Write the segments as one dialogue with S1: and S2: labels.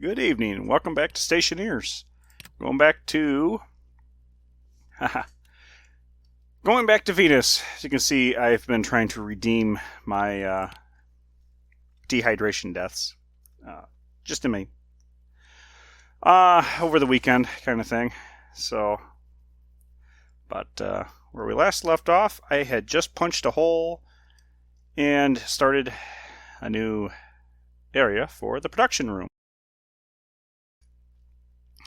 S1: Good evening. Welcome back to Stationeers. Going back to... Going back to Venus. As you can see, I've been trying to redeem my dehydration deaths. Just in me. Over the weekend kind of thing. So... But where we last left off, I had just punched a hole and started a new area for the production room.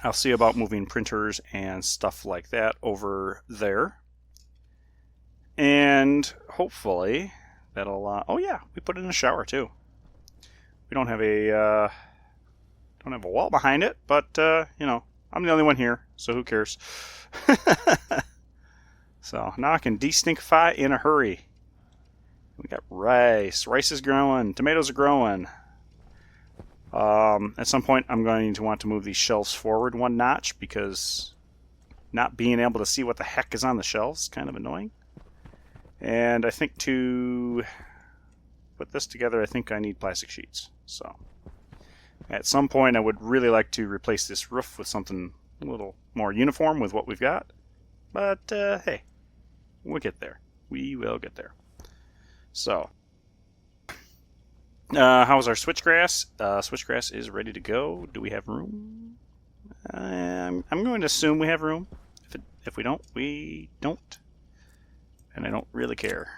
S1: I'll see about moving printers and stuff like that over there. And hopefully that'll... oh yeah, we put in a shower too. We don't have a wall behind it, but you know, I'm the only one here, so who cares? So now I can de-stinkify in a hurry. We got rice. Rice is growing. Tomatoes are growing. At some point, I'm going to want to move these shelves forward one notch because not being able to see what the heck is on the shelves is kind of annoying. And I think to put this together, I think I need plastic sheets. So at some point, I would really like to replace this roof with something a little more uniform with what we've got. But hey, we'll get there. We will get there. So, how's our switchgrass? Switchgrass is ready to go. Do we have room? I'm going to assume we have room. If we don't, we don't. And I don't really care.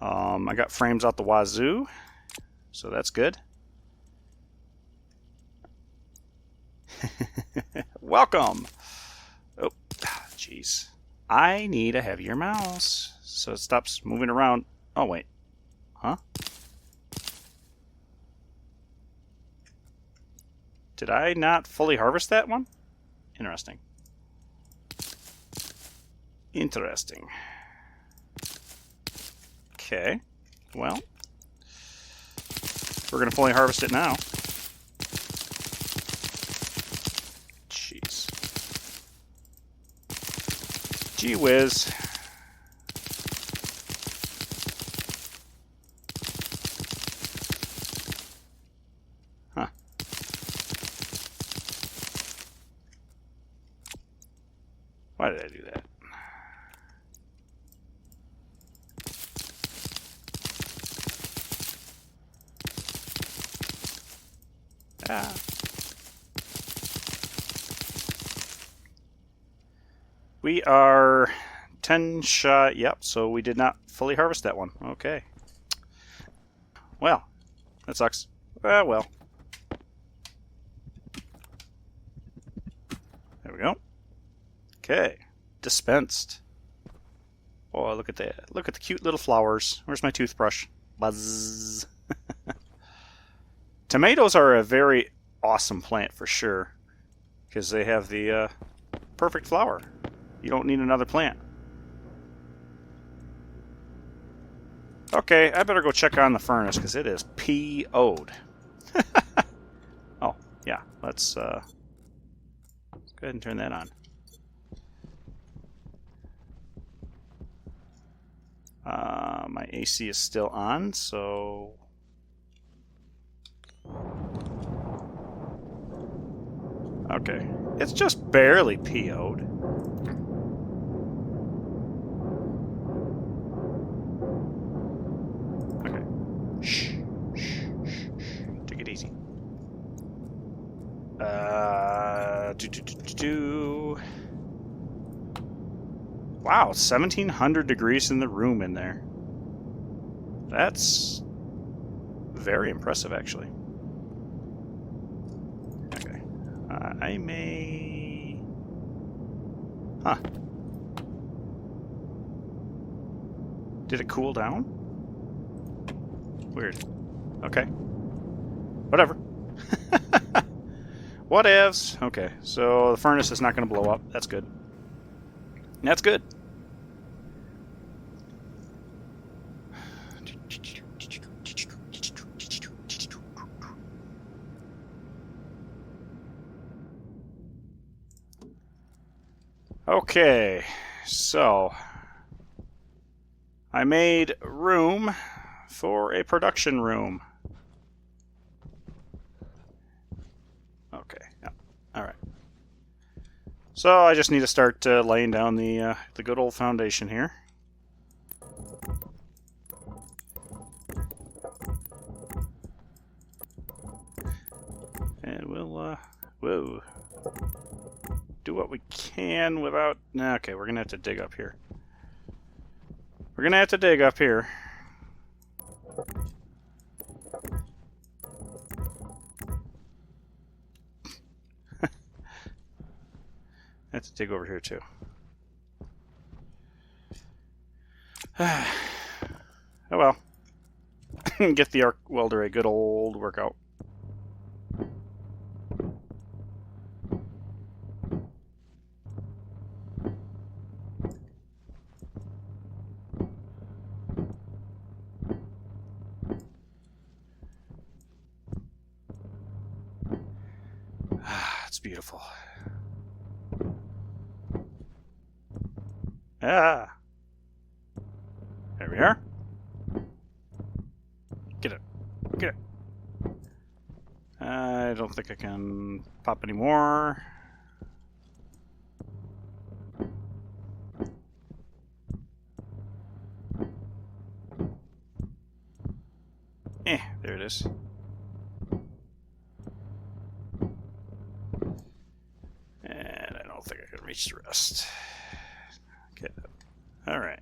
S1: I got frames out the wazoo, so that's good. Welcome! Oh, jeez. I need a heavier mouse so it stops moving around. Oh, wait. Huh? Did I not fully harvest that one? Interesting. Interesting. Okay. Well, we're going to fully harvest it now. Jeez. Gee whiz. Huh. Why did I do that? Ah. We are 10 shy. Yep, so we did not fully harvest that one. Okay. Well, that sucks. Well. There we go. Okay. Dispensed. Oh, look at that. Look at the cute little flowers. Where's my toothbrush? Buzz. Tomatoes are a very awesome plant for sure, because they have the perfect flower. You don't need another plant. Okay, I better go check on the furnace because it is PO'd. Oh, yeah. Let's go ahead and turn that on. My AC is still on, so... Okay. It's just barely PO'd. Okay. Shh. Take it easy. Wow, 1700 degrees in the room in there. That's very impressive, actually. Okay. I may... Huh. Did it cool down? Weird. Okay. Whatever. Whatevs. Okay, so the furnace is not going to blow up. That's good. That's good. Okay, so I made room for a production room. Okay. Yeah. All right. So I just need to start laying down the good old foundation here. And we'll whoa, do what we can without. Okay, we're gonna have to dig up here. We're gonna have to dig up here. I have to dig over here too. Oh well. Get the arc welder a good old workout. It's beautiful. Ah. There we are. Get it. Get it. I don't think I can pop any more. There it is. And I don't think I can reach the rest. Okay. All right.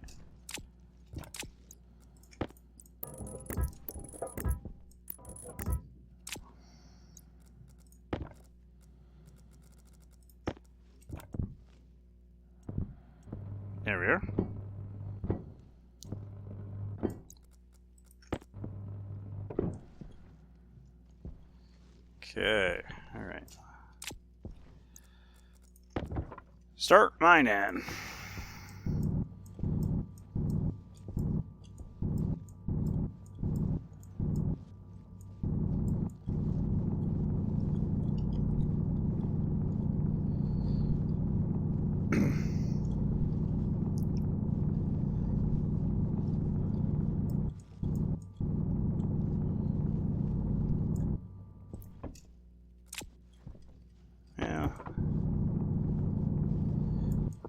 S1: There we are. Okay, all right. Start mining.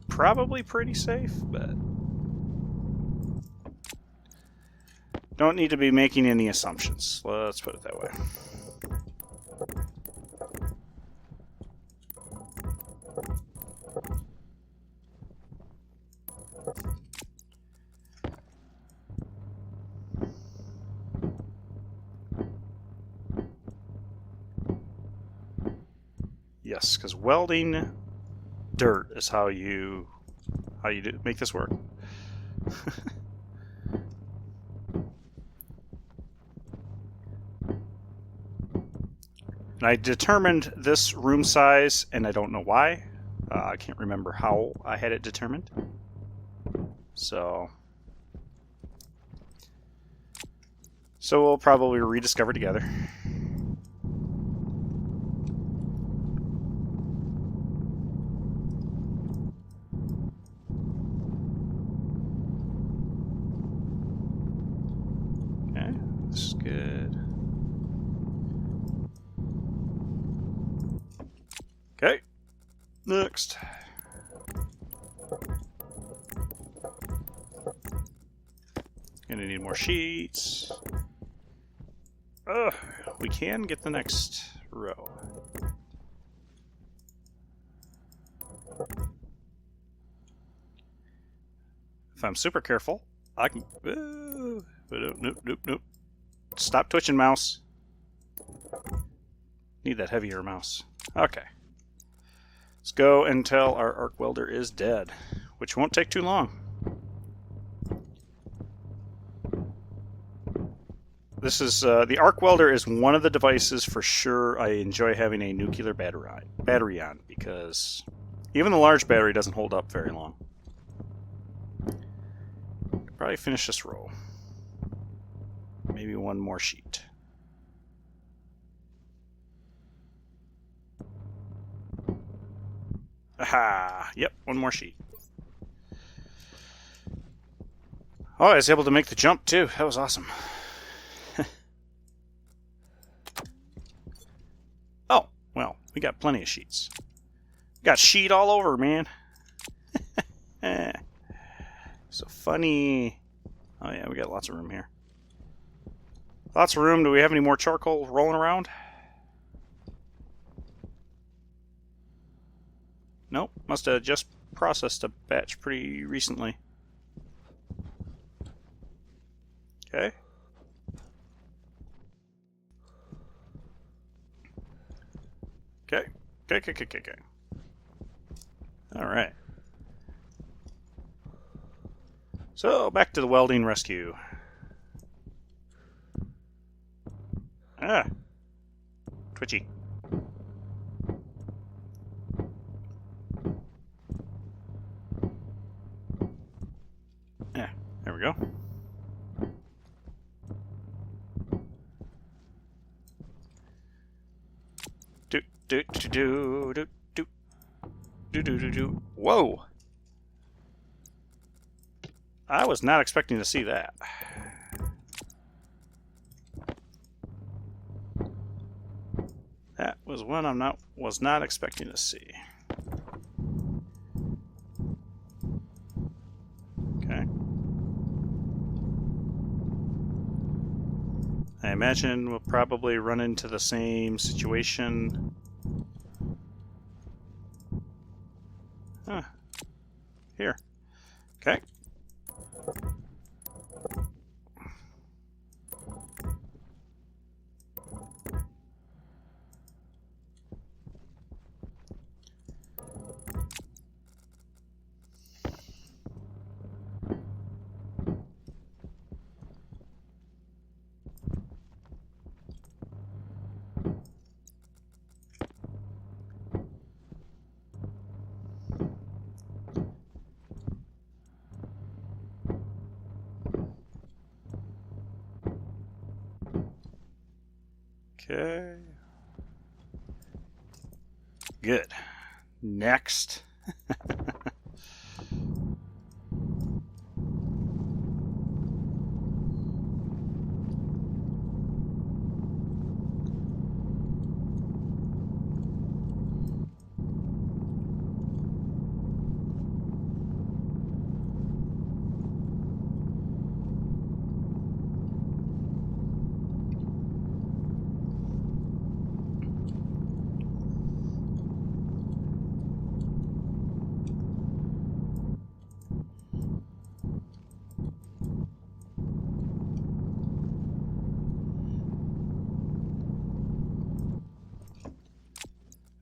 S1: Probably pretty safe, but don't need to be making any assumptions. Let's put it that way. Yes, because welding dirt is how you make this work. And I determined this room size, and I don't know why. I can't remember how I had it determined. So we'll probably rediscover together. Okay, this is good. Okay, next. Gonna need more sheets. We can get the next row. If I'm super careful, I can... Nope. Stop twitching, mouse. Need that heavier mouse. Okay. Let's go until our arc welder is dead, which won't take too long. This is the arc welder is one of the devices for sure I enjoy having a nuclear battery on, because even the large battery doesn't hold up very long. Probably finish this row. Maybe one more sheet. Aha! Yep, one more sheet. Oh, I was able to make the jump too. That was awesome. Oh, well, We got plenty of sheets. Got sheet all over, man. So funny. Oh yeah, we got lots of room here. Lots of room. Do we have any more charcoal rolling around? Nope. Must have just processed a batch pretty recently. Okay. Okay. Okay. All right. So, back to the welding rescue. Ah. Twitchy. Yeah, there we go. Do. Whoa! I was not expecting to see that. That was one I was not expecting to see. Okay. I imagine we'll probably run into the same situation. Huh. Here. Okay. Okay. Good. Next.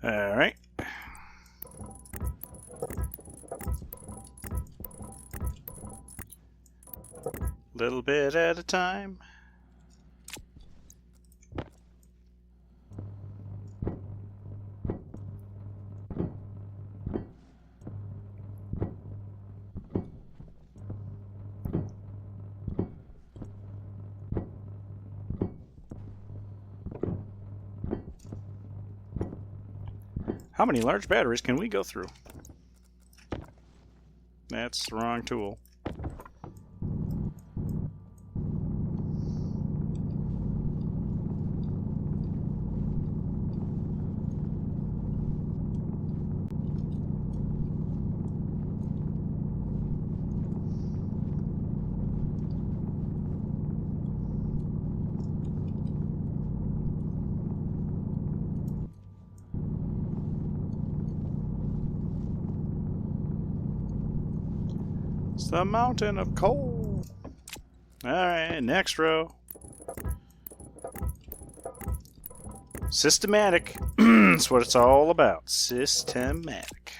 S1: All right. Little bit at a time. How many large batteries can we go through? That's the wrong tool. It's the mountain of coal. Alright, next row. Systematic. That's what it's all about. Systematic.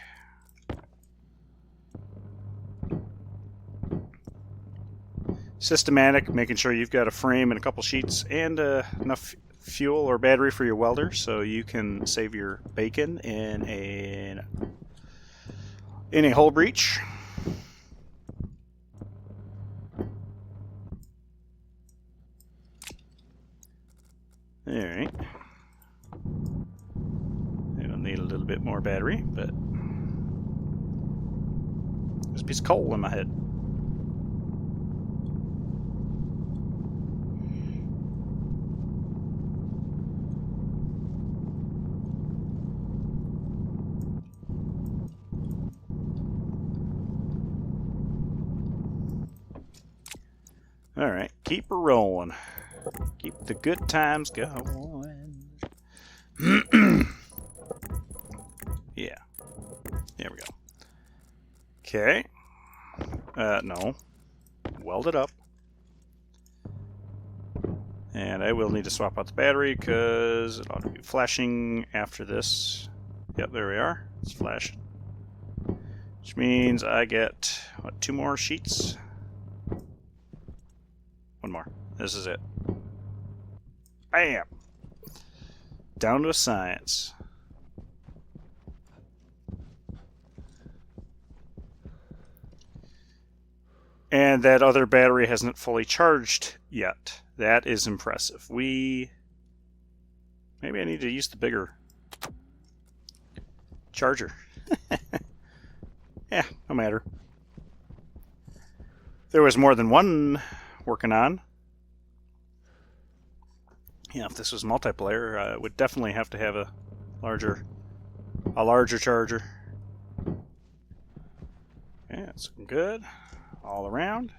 S1: Systematic, making sure you've got a frame and a couple sheets and enough fuel or battery for your welder so you can save your bacon in a hull breach. Alright. It'll need a little bit more battery, but there's a piece of coal in my head. Alright, keep her rolling. Keep the good times going. Yeah. There we go. Okay. No. Weld it up. And I will need to swap out the battery because it ought to be flashing after this. Yep, there we are. It's flashing. Which means I get, what, 2 more sheets? 1 more. This is it. Bam! Down to a science. And that other battery hasn't fully charged yet. That is impressive. Maybe I need to use the bigger charger. Yeah, no matter. There was more than one working on. Yeah, if this was multiplayer, I would definitely have to have a larger charger. Yeah, it's looking good all around.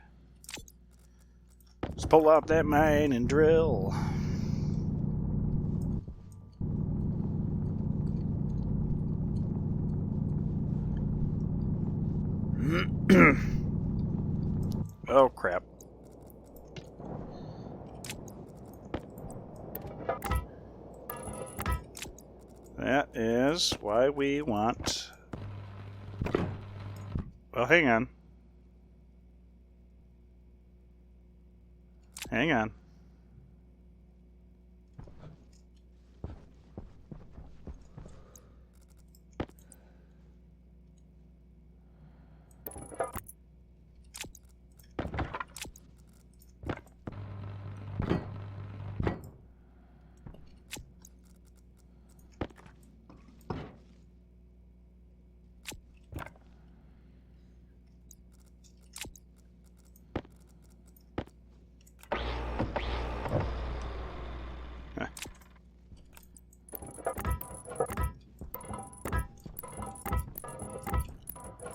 S1: Just pull out that mine and drill. Oh crap. That is why we want... Well, hang on. Hang on.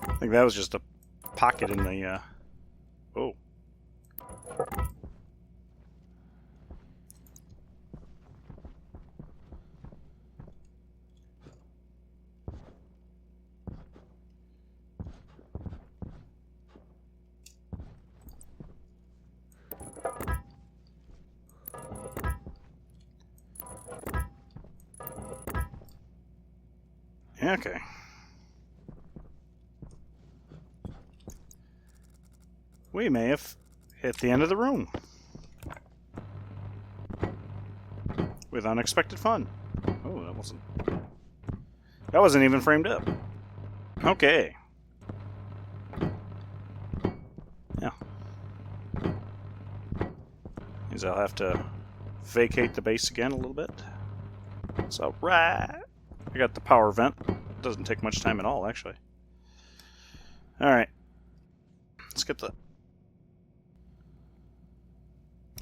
S1: I think that was just a pocket in the, oh. Okay. We may have hit the end of the room. With unexpected fun. Oh, that wasn't even framed up. Okay. Yeah. Means I'll have to vacate the base again a little bit. It's alright. I got the power vent. It doesn't take much time at all, actually. Alright. Let's get the...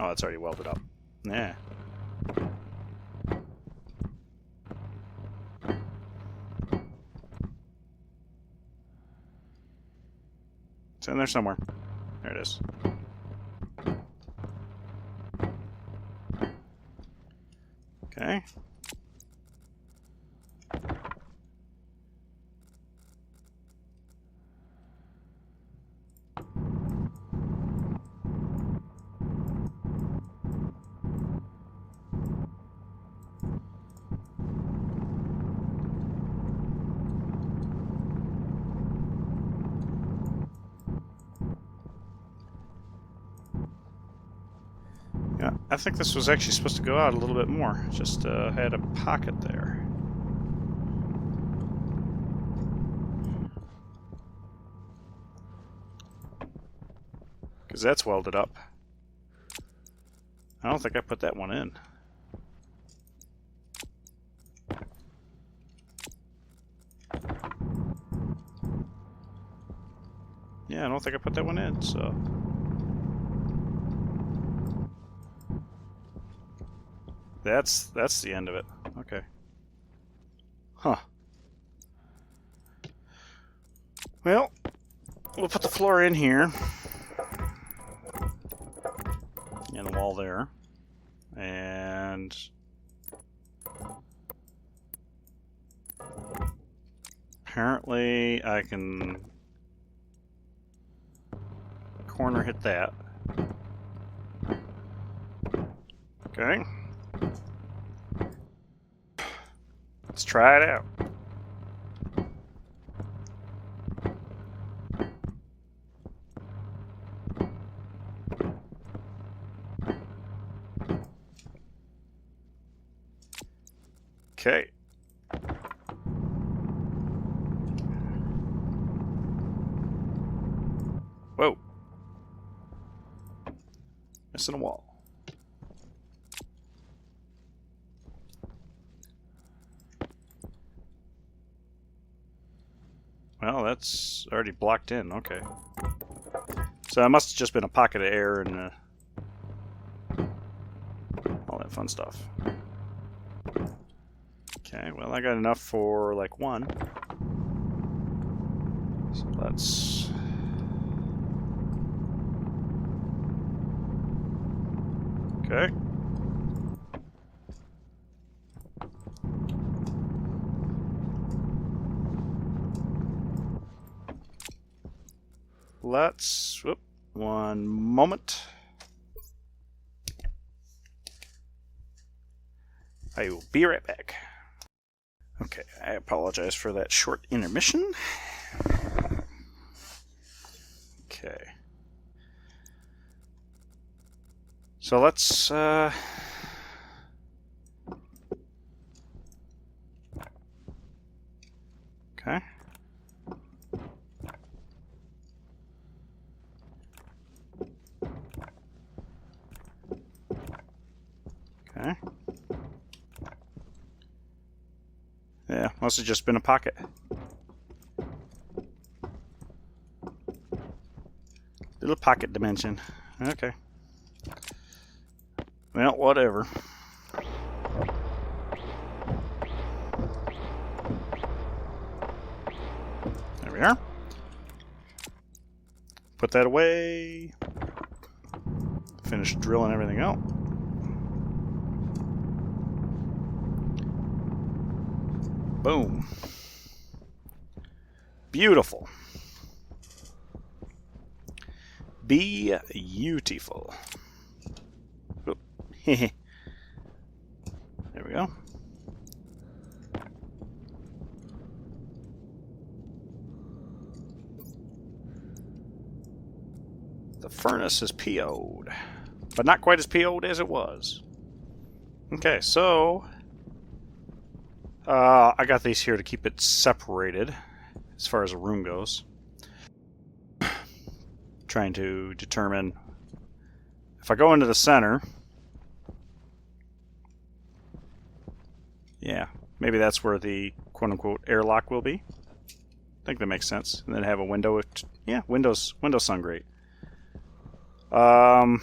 S1: Oh, it's already welded up. Yeah. It's in there somewhere. There it is. Okay. Yeah, I think this was actually supposed to go out a little bit more. Just had a pocket there. Because that's welded up. I don't think I put that one in. Yeah, I don't think I put that one in, so... That's the end of it. Okay. Huh. Well, we'll put the floor in here. And the wall there. And apparently I can corner hit that. Okay. Let's try it out. Okay. Whoa. Missing a wall. Well, that's already blocked in. Okay. So that must have just been a pocket of air and all that fun stuff. Okay, well, I got enough for like one. So let's... Okay. Let's... Whoop, one moment. I will be right back. Okay, I apologize for that short intermission. Okay. So let's, okay. Okay. Yeah, must have just been a pocket. Little pocket dimension. Okay. Well, whatever. There we are. Put that away. Finish drilling everything out. Boom. Beautiful. Beautiful. Oh. There we go. The furnace is PO'd, but not quite as PO'd as it was. Okay, so I got these here to keep it separated as far as the room goes. Trying to determine if I go into the center. Yeah, maybe that's where the quote-unquote airlock will be. I think that makes sense. And then have a window. Yeah, windows sound great. Yep.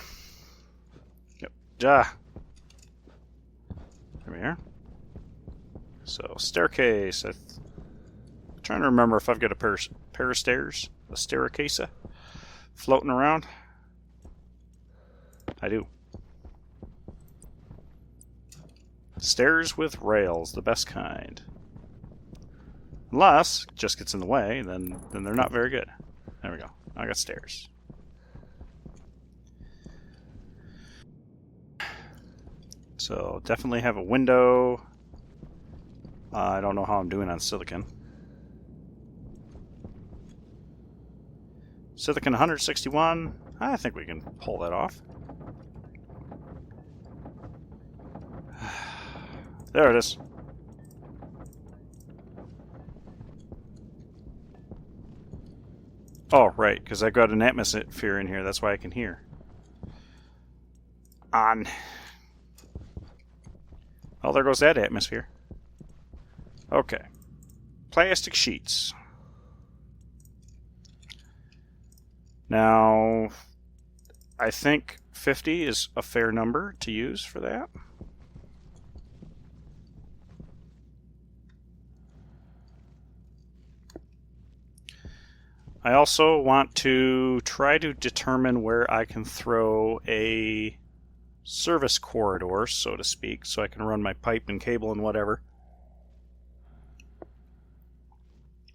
S1: There we are. So staircase. I'm trying to remember if I've got a pair of stairs, a staircase floating around. I do. Stairs with rails, the best kind. Unless it just gets in the way, then they're not very good. There we go. I got stairs. So definitely have a window. I don't know how I'm doing on silicon. Silicon 161. I think we can pull that off. There it is. Oh, right, because I got an atmosphere in here. That's why I can hear. On. Oh, there goes that atmosphere. Okay. Plastic sheets. Now, I think 50 is a fair number to use for that. I also want to try to determine where I can throw a service corridor, so to speak, so I can run my pipe and cable and whatever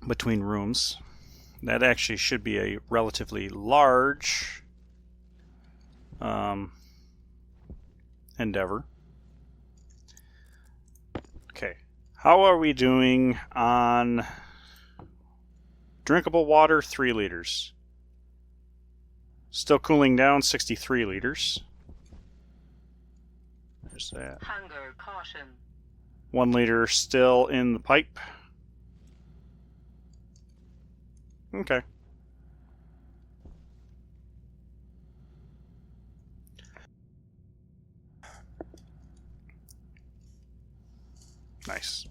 S1: between rooms. That actually should be a relatively large endeavor. Okay, how are we doing on drinkable water? 3 liters. Still cooling down, 63 liters. There's that.
S2: Hunger caution.
S1: 1 liter still in the pipe. Okay. Nice.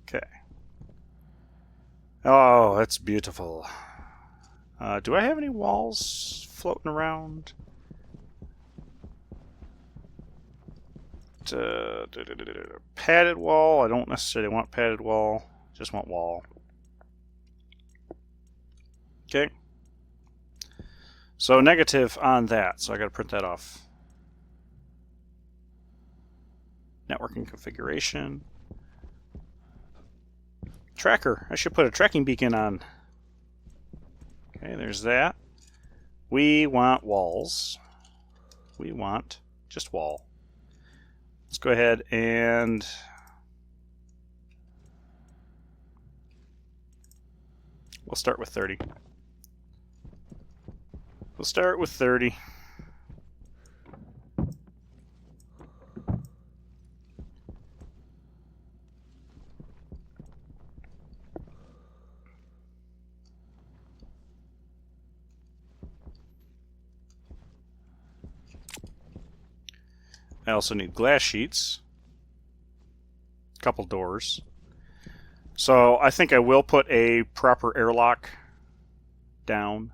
S1: Okay. Oh, that's beautiful. Do I have any walls floating around? Padded wall. I don't necessarily want padded wall. Just want wall. Okay. So negative on that. So I got to print that off. Networking configuration. Tracker. I should put a tracking beacon on. Okay, there's that. We want walls. We want just wall. Let's go ahead and we'll start with 30. We'll start with 30. I also need glass sheets. A couple doors. So I think I will put a proper airlock down,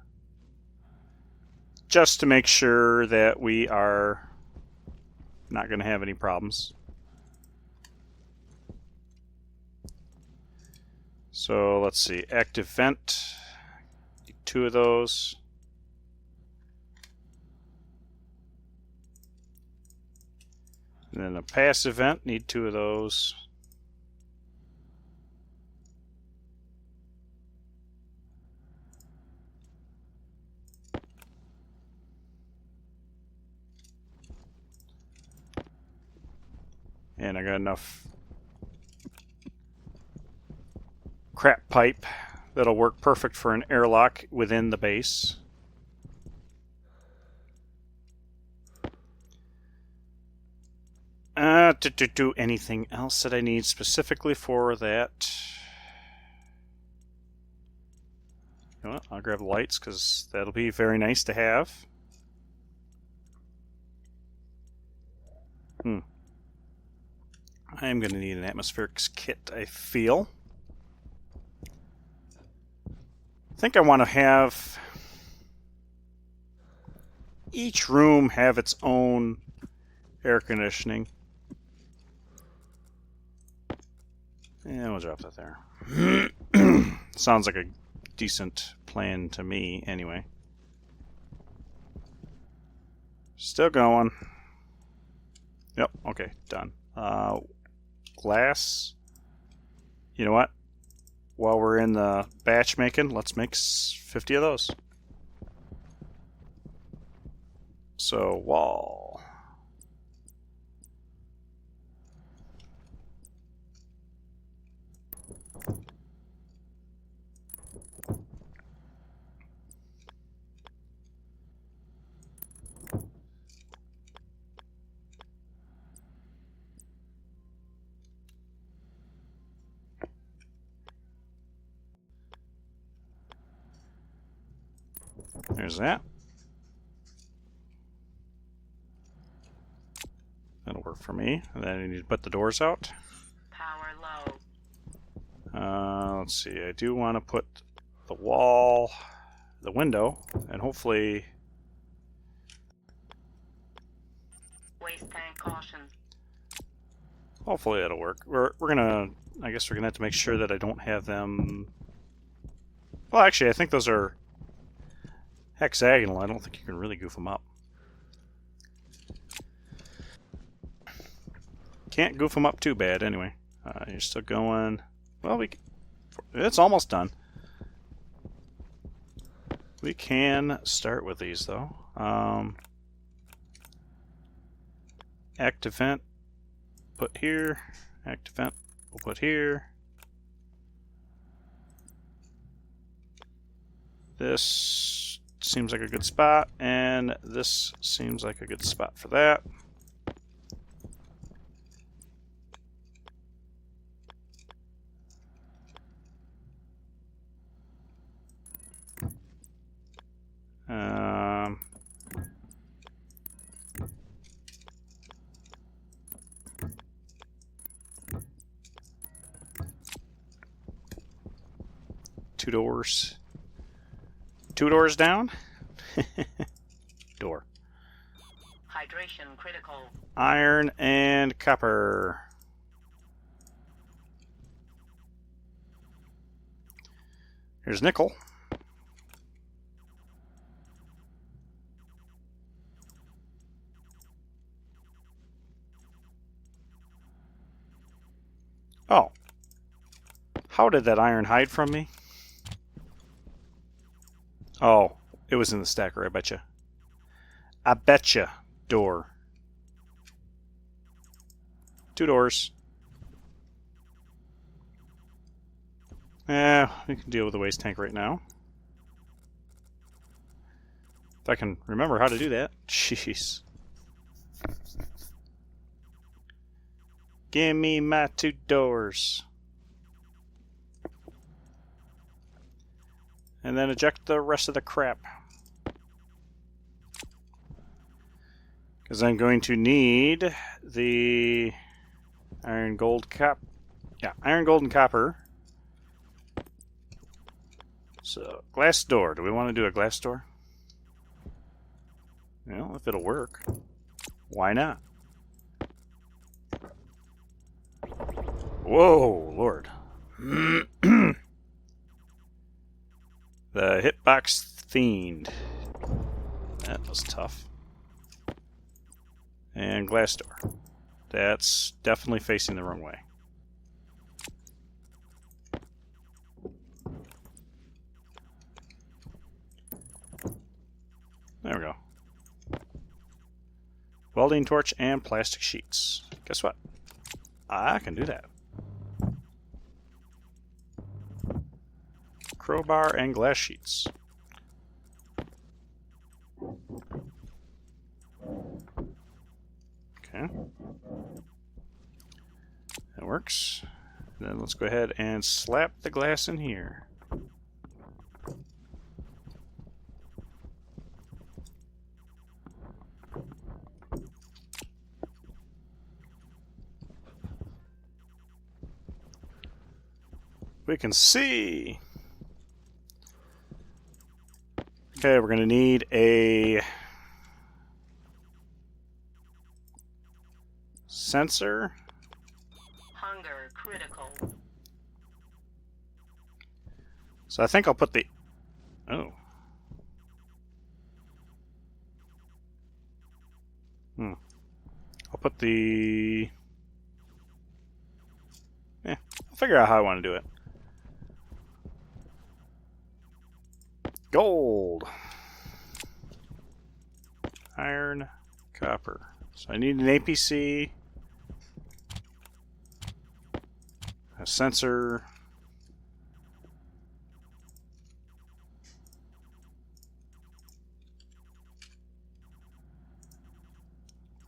S1: just to make sure that we are not going to have any problems. So let's see, active vent, 2 of those. And then a passive vent, need 2 of those. And I got enough crap pipe that'll work perfect for an airlock within the base. To do anything else that I need specifically for that. You know what? I'll grab the lights because that'll be very nice to have. I am going to need an atmospherics kit, I feel. I think I want to have each room have its own air conditioning. Yeah, we'll drop that there. Sounds like a decent plan to me, anyway. Still going. Yep, okay, done. Glass. You know what? While we're in the batch making, let's make 50 of those. So, wall. There's that. That'll work for me. And then I need to put the doors out.
S2: Power low.
S1: Let's see. I do want to put the wall, the window, and hopefully
S2: Waste tank.
S1: Hopefully that'll work. We're gonna, I guess we're gonna have to make sure that I don't have them. Well, actually, I think those are hexagonal. I don't think you can really goof them up. Can't goof them up too bad, anyway. You're still going. Well, it's almost done. We can start with these though. Active vent, put here. Active vent, we'll put here. This seems like a good spot, and this seems like a good spot for that. Two doors. Two doors down. Door.
S2: Hydration critical.
S1: Iron and copper. Here's nickel. Oh. How did that iron hide from me? Oh, it was in the stacker, I betcha. I betcha. Door. Two doors. We can deal with the waste tank right now. If I can remember how to do that. Jeez. Give me my two doors. And then eject the rest of the crap. Because I'm going to need the iron, gold, iron, gold, and copper. So, glass door. Do we want to do a glass door? Well, if it'll work. Why not? Whoa, Lord. The hitbox fiend. That was tough. And glass door. That's definitely facing the wrong way. There we go. Welding torch and plastic sheets. Guess what? I can do that. Crowbar and glass sheets. Okay. That works. Then let's go ahead and slap the glass in here. We can see. Okay, we're going to need a sensor.
S2: Hunger critical.
S1: So I think I'll put the... Oh. I'll put the... I'll figure out how I want to do it. Gold. Iron, copper. So I need an APC, a sensor,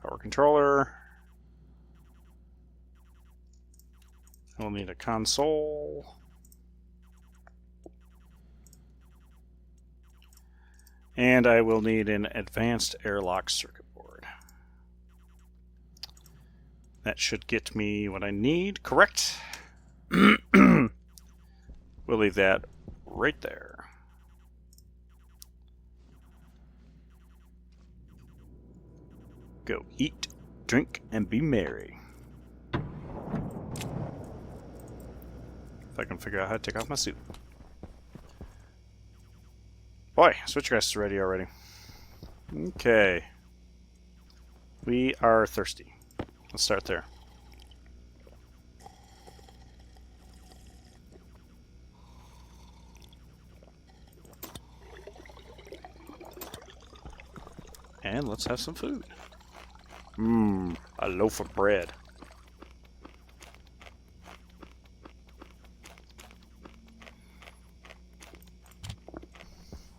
S1: power controller. We'll need a console. And I will need an advanced airlock circuit board. That should get me what I need, correct? We'll leave that right there. Go eat, drink, and be merry. If I can figure out how to take off my suit. Boy, Switchgrass is ready already. Okay. We are thirsty. Let's start there. And let's have some food. Mmm, a loaf of bread.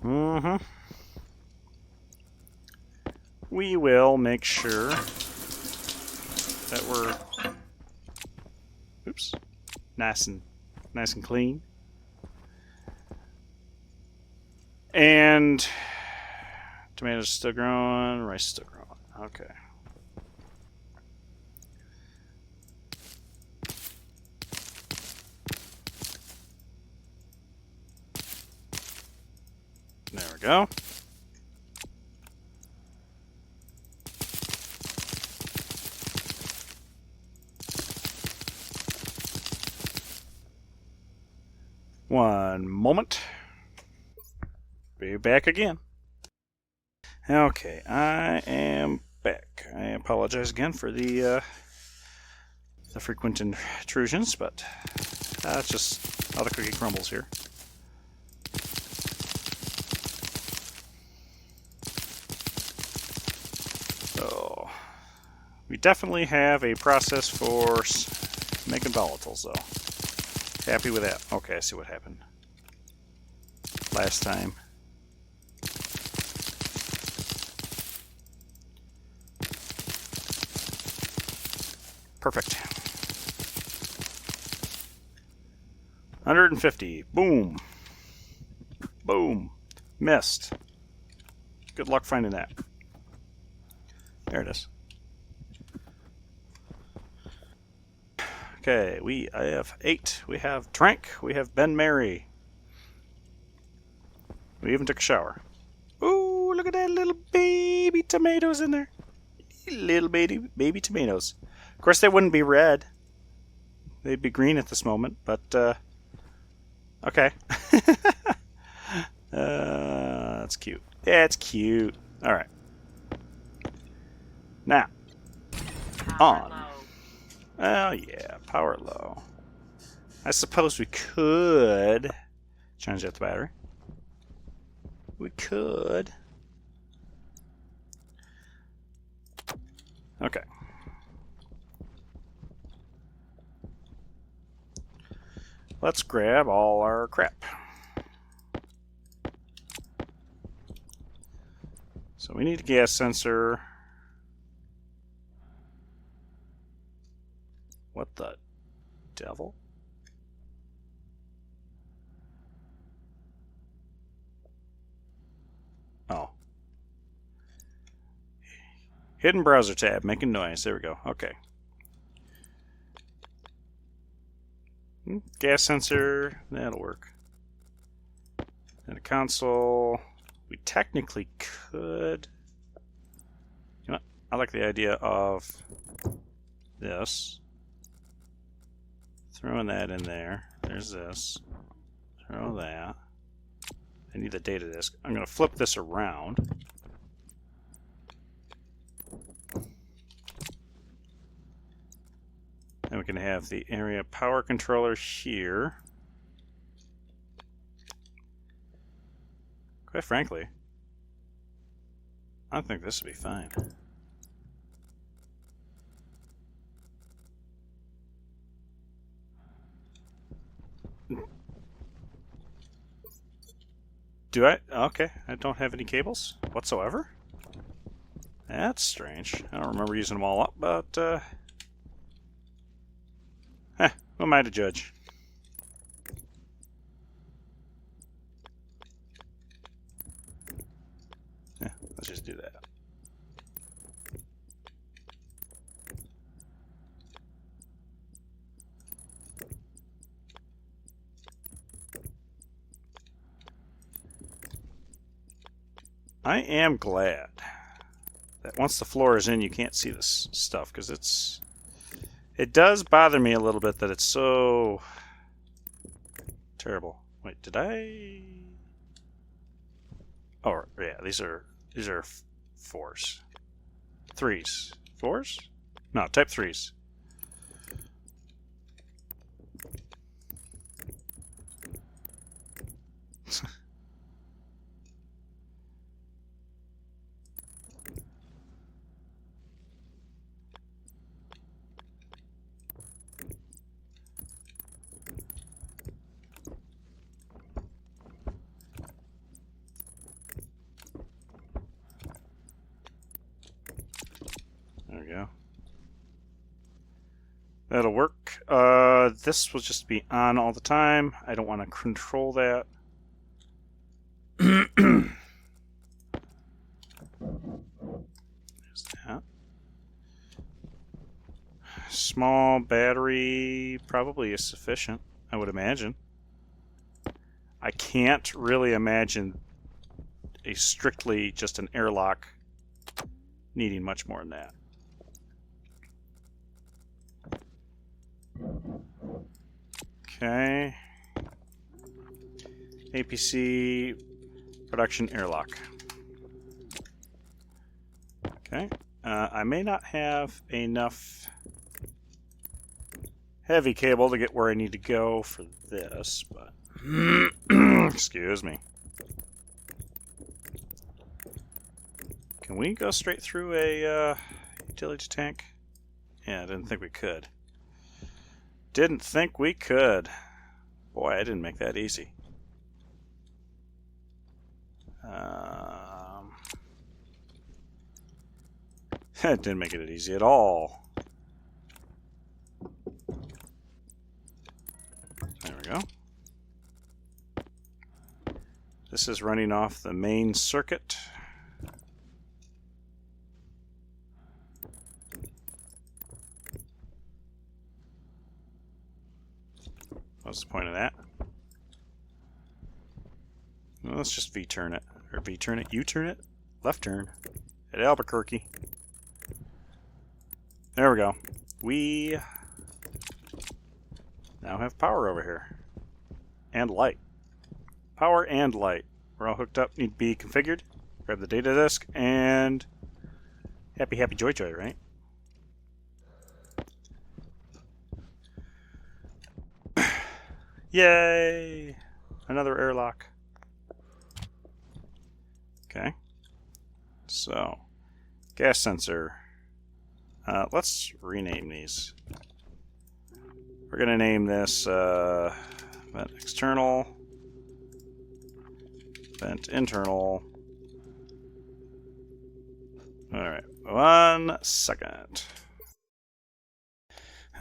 S1: Mm-hmm. We will make sure that we're nice and clean. And tomatoes still growing, rice still growing. Okay. There we go. One moment. Be back again. Okay, I am back. I apologize again for the frequent intrusions, but it's just how the cookie crumbles here. So, we definitely have a process for making volatiles, though. Happy with that. Okay, I see what happened last time. Perfect. 150. Boom. Boom. Missed. Good luck finding that. There it is. Okay, we have 8. We have Trank. We have Ben Mary. We even took a shower. Ooh, look at that little baby tomatoes in there. Little baby tomatoes. Of course, they wouldn't be red. They'd be green at this moment, but, okay. That's cute. Yeah, it's cute. Alright. Now, on. Oh, yeah, power low. I suppose we could change out the battery. We could. Okay. Let's grab all our crap. So we need a gas sensor. What the devil? Oh. Hidden browser tab, making noise. There we go. Okay. Gas sensor, that'll work. And a console. We technically could. You know what? I like the idea of this. Throwing that in there. There's this. Throw that. I need the data disk. I'm going to flip this around. Then we can have the area power controller here. Quite frankly, I think this would be fine. Do I? Okay, I don't have any cables whatsoever. That's strange. I don't remember using them all up, but who am I to judge? Yeah, let's just do that. I am glad that once the floor is in, you can't see this stuff, because it does bother me a little bit that it's so Terrible. Wait, did I? Oh, yeah. These are fours, threes, fours. No, type threes. There we go. That'll work. This will just be on all the time. I don't want to control that. There's that. Small battery probably is sufficient, I would imagine. I can't really imagine a strictly just an airlock needing much more than that. Okay. APC production airlock. Okay. I may not have enough heavy cable to get where I need to go for this, but excuse me. Can we go straight through a utility tank? Yeah, I didn't think we could. Didn't think we could. Boy, I didn't make that easy. It didn't make it easy at all. There we go. This is running off the main circuit. What's the point of that? Well, let's just V-turn it. Or V-turn it, U-turn it, left turn at Albuquerque. There we go. We now have power over here. And light. Power and light. We're all hooked up, need to be configured. Grab the data disk, and happy, happy, joy, joy, right? Yay! Another airlock. Okay. So, gas sensor. Let's rename these. We're going to name this vent external, vent internal. Alright, 1 second.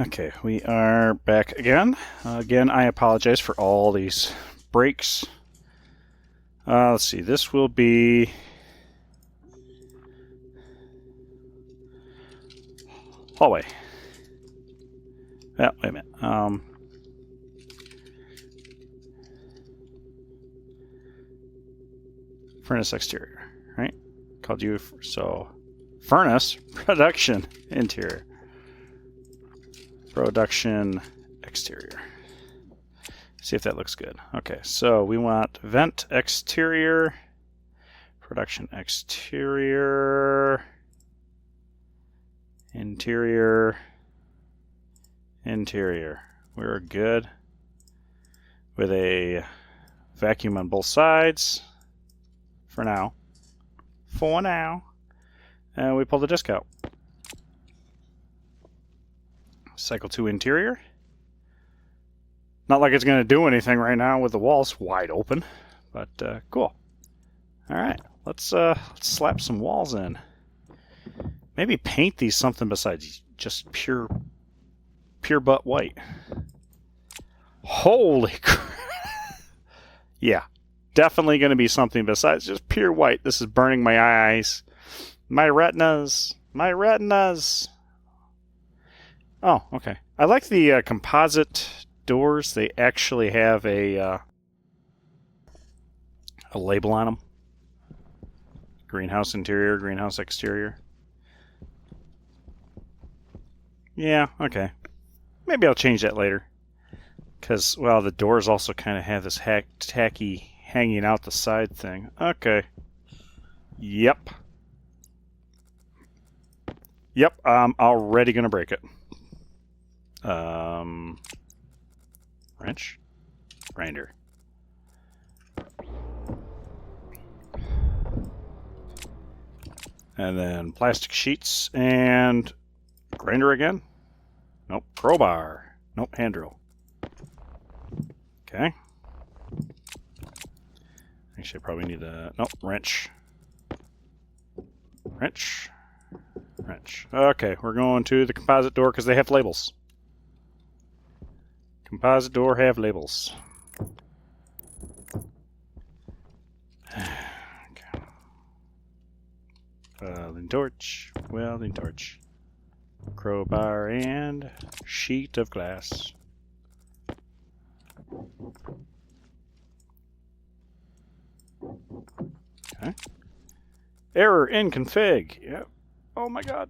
S1: Okay, we are back again. Again, I apologize for all these breaks. Let's see, this will be hallway. Yeah, wait a minute. Furnace exterior, right? Called you, so furnace production interior. Production exterior. See if that looks good. Okay, so we want vent exterior, production exterior, interior, interior. We're good with a vacuum on both sides for now. For now. And we pull the disc out. Cycle 2 interior. Not like it's going to do anything right now with the walls wide open, but cool. All right, let's slap some walls in. Maybe paint these something besides just pure butt white. Holy crap! Yeah, definitely going to be something besides just pure white. This is burning my eyes, my retinas, my retinas. Oh, okay. I like the composite doors. They actually have a label on them. Greenhouse interior, greenhouse exterior. Yeah, okay. Maybe I'll change that later. Because, well, the doors also kind of have this tacky hanging out the side thing. Okay. Yep. Yep, I'm already going to break it. Wrench? Grinder. And then plastic sheets and grinder again. Nope. Crowbar. Nope. Hand drill. Okay. Actually, I probably need a... Nope. Wrench. Wrench. Wrench. Okay, we're going to the composite door because they have labels. Composite door have labels. Okay. Welding torch. Welding torch. Crowbar and sheet of glass. Okay. Error in config. Yep. Oh my god.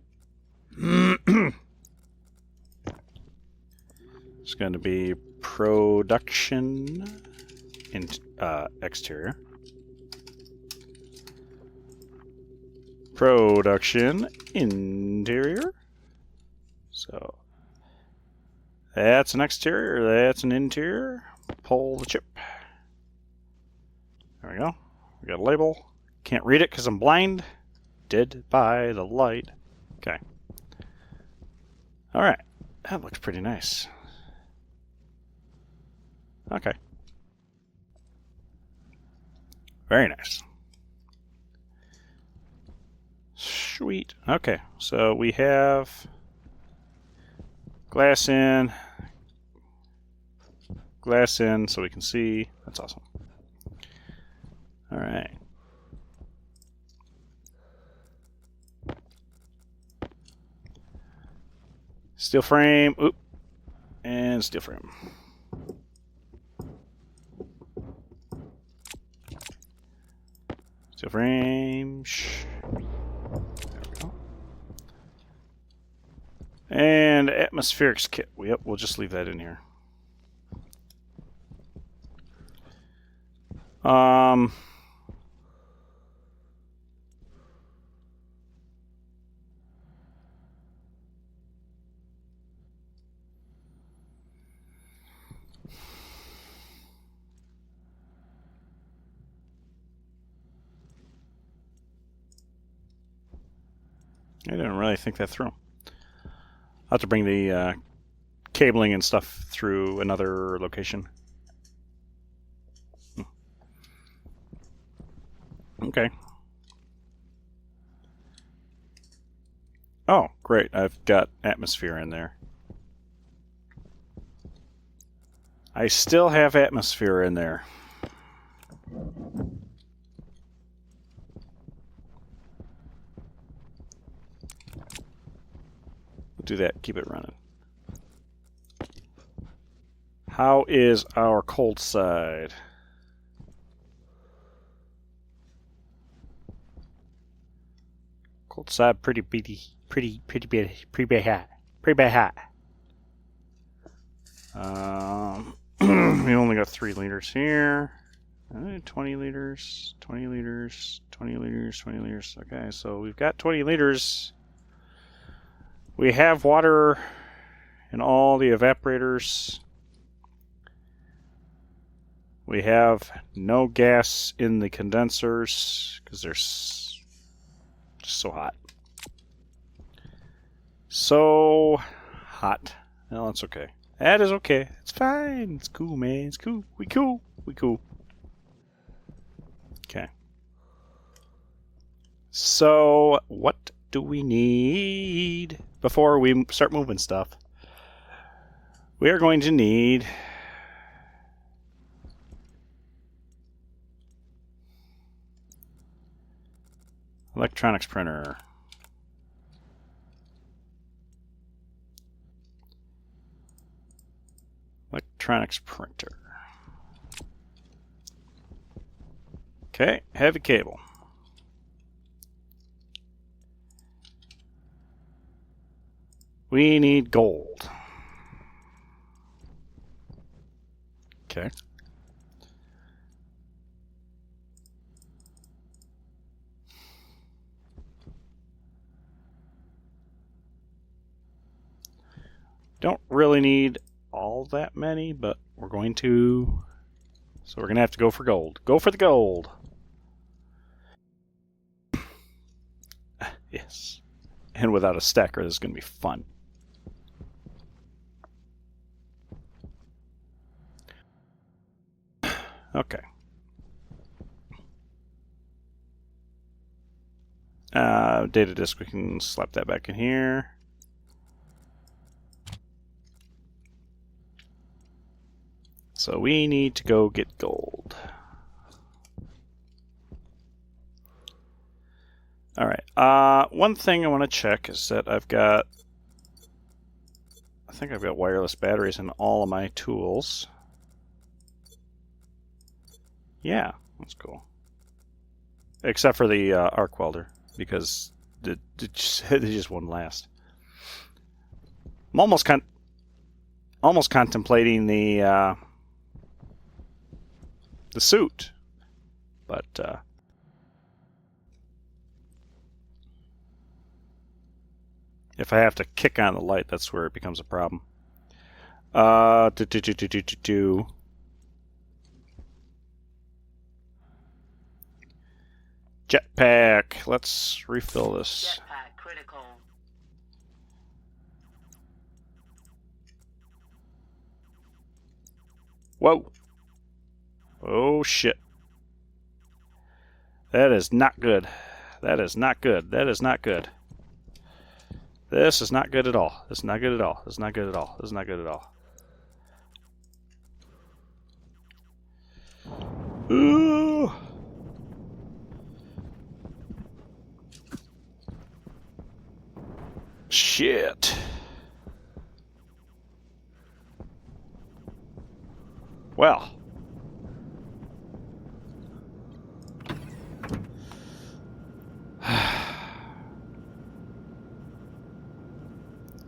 S1: It's going to be production in exterior. Production interior. So that's an exterior, that's an interior. Pull the chip. There we go. We got a label. Can't read it because I'm blind. Dead by the light. Okay. Alright. That looks pretty nice. Okay. Very nice. Sweet. Okay, so we have glass in so we can see. That's awesome. All right. Steel frame. Oop. And steel frame. Steel frame. There we go. And atmospherics kit. Yep, we'll just leave that in here. I didn't really think that through. I'll have to bring the cabling and stuff through another location. Okay. Oh, great. I've got atmosphere in there. I still have atmosphere in there. We'll do that. Keep it running. How is our cold side? Cold side pretty bad hot. We only got 3 liters here. 20 liters, 20 liters, 20 liters, 20 liters. Okay, so we've got 20 liters. We have water in all the evaporators. We have no gas in the condensers because they're just so hot. So hot. No, that's okay. That is okay. It's fine. It's cool, man. It's cool. We cool. We cool. Okay. So, what do we need before we start moving stuff? We are going to need electronics printer. Electronics printer. Okay, heavy cable. We need gold. Okay. Don't really need all that many, but we're going to. So we're going to have to go for gold. Go for the gold. Yes. And without a stacker, this is going to be fun. Okay. Data disk, we can slap that back in here. So we need to go get gold. All right. One thing I want to check is that I think I've got wireless batteries in all of my tools. Yeah, that's cool. Except for the arc welder, because they just wouldn't last. I'm almost contemplating the suit, but if I have to kick on the light, that's where it becomes a problem. Jetpack. Let's refill this.
S2: Jetpack critical.
S1: Whoa. Oh, shit. That is not good. That is not good. That is not good. This is not good at all. This is not good at all. This is not good at all. This is not good at all. Ooh. Shit. Well.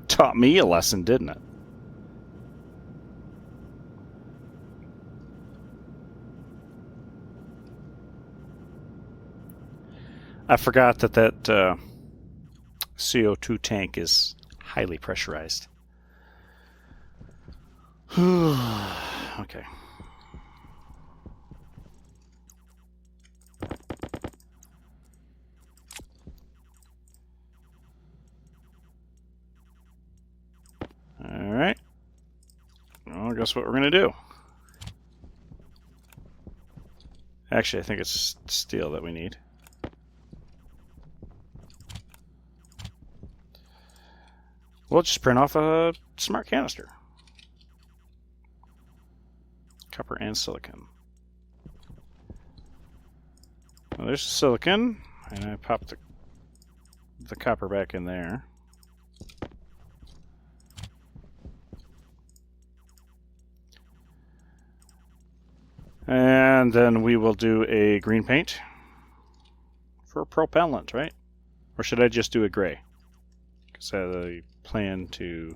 S1: Taught me a lesson, didn't it? I forgot that CO2 tank is highly pressurized. Okay. Alright. Well, guess what we're going to do? Actually, I think it's steel that we need. We'll just print off a smart canister. Copper and silicon. Well, there's the silicon, and I popped the copper back in there. And then we will do a green paint for propellant, right? Or should I just do a gray? Because I plan to...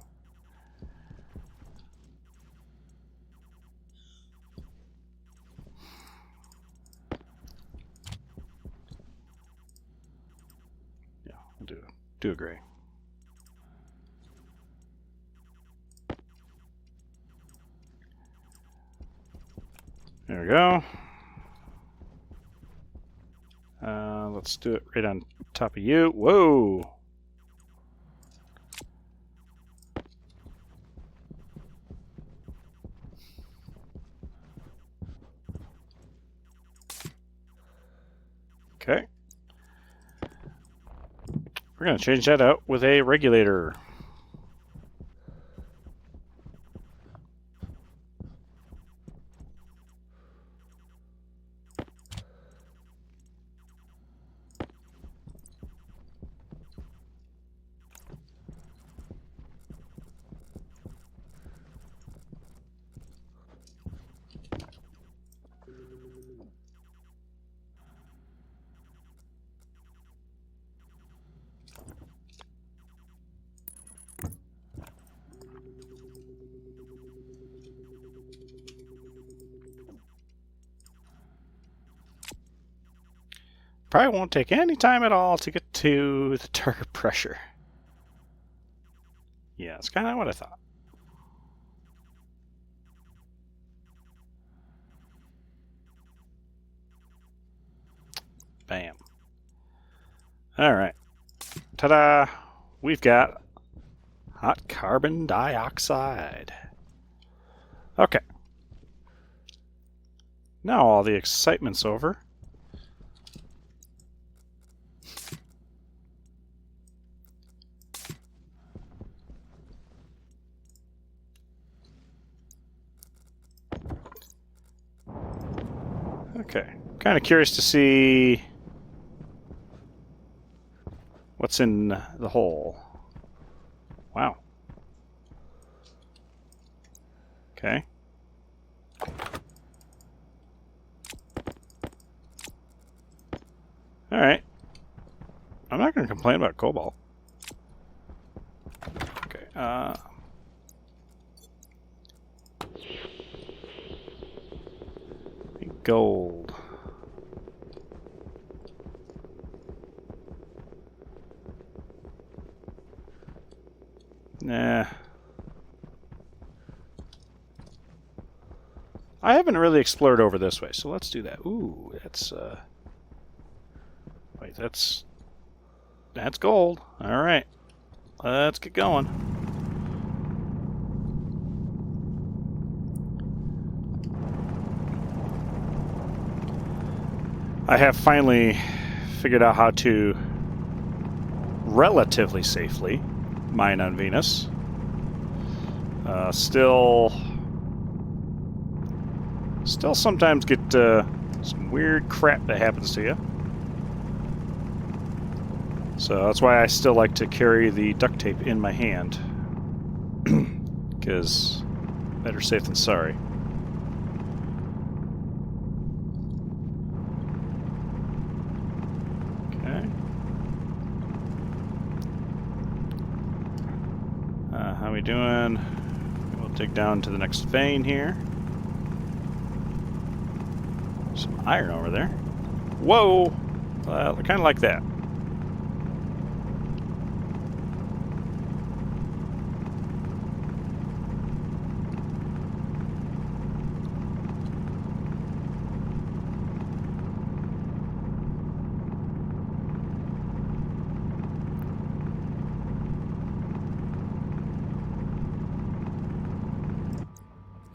S1: Yeah, I'll do a gray. There we go. Let's do it right on top of you. Whoa! Okay. We're going to change that out with a regulator. Probably won't take any time at all to get to the target pressure. Yeah, that's kind of what I thought. Bam. Alright. Ta-da! We've got hot carbon dioxide. Okay. Now all the excitement's over. Okay. Kind of curious to see what's in the hole. Wow. Okay. Alright. I'm not going to complain about cobalt. Okay. Gold. Nah. I haven't really explored over this way, so let's do that. Ooh, that's wait, that's gold. All right. Let's get going. I have finally figured out how to relatively safely mine on Venus. Still sometimes get some weird crap that happens to you. So that's why I still like to carry the duct tape in my hand. Because better safe than sorry. Okay. How we doing? We'll dig down to the next vein here. Some iron over there. Whoa! Well, I kind of like that.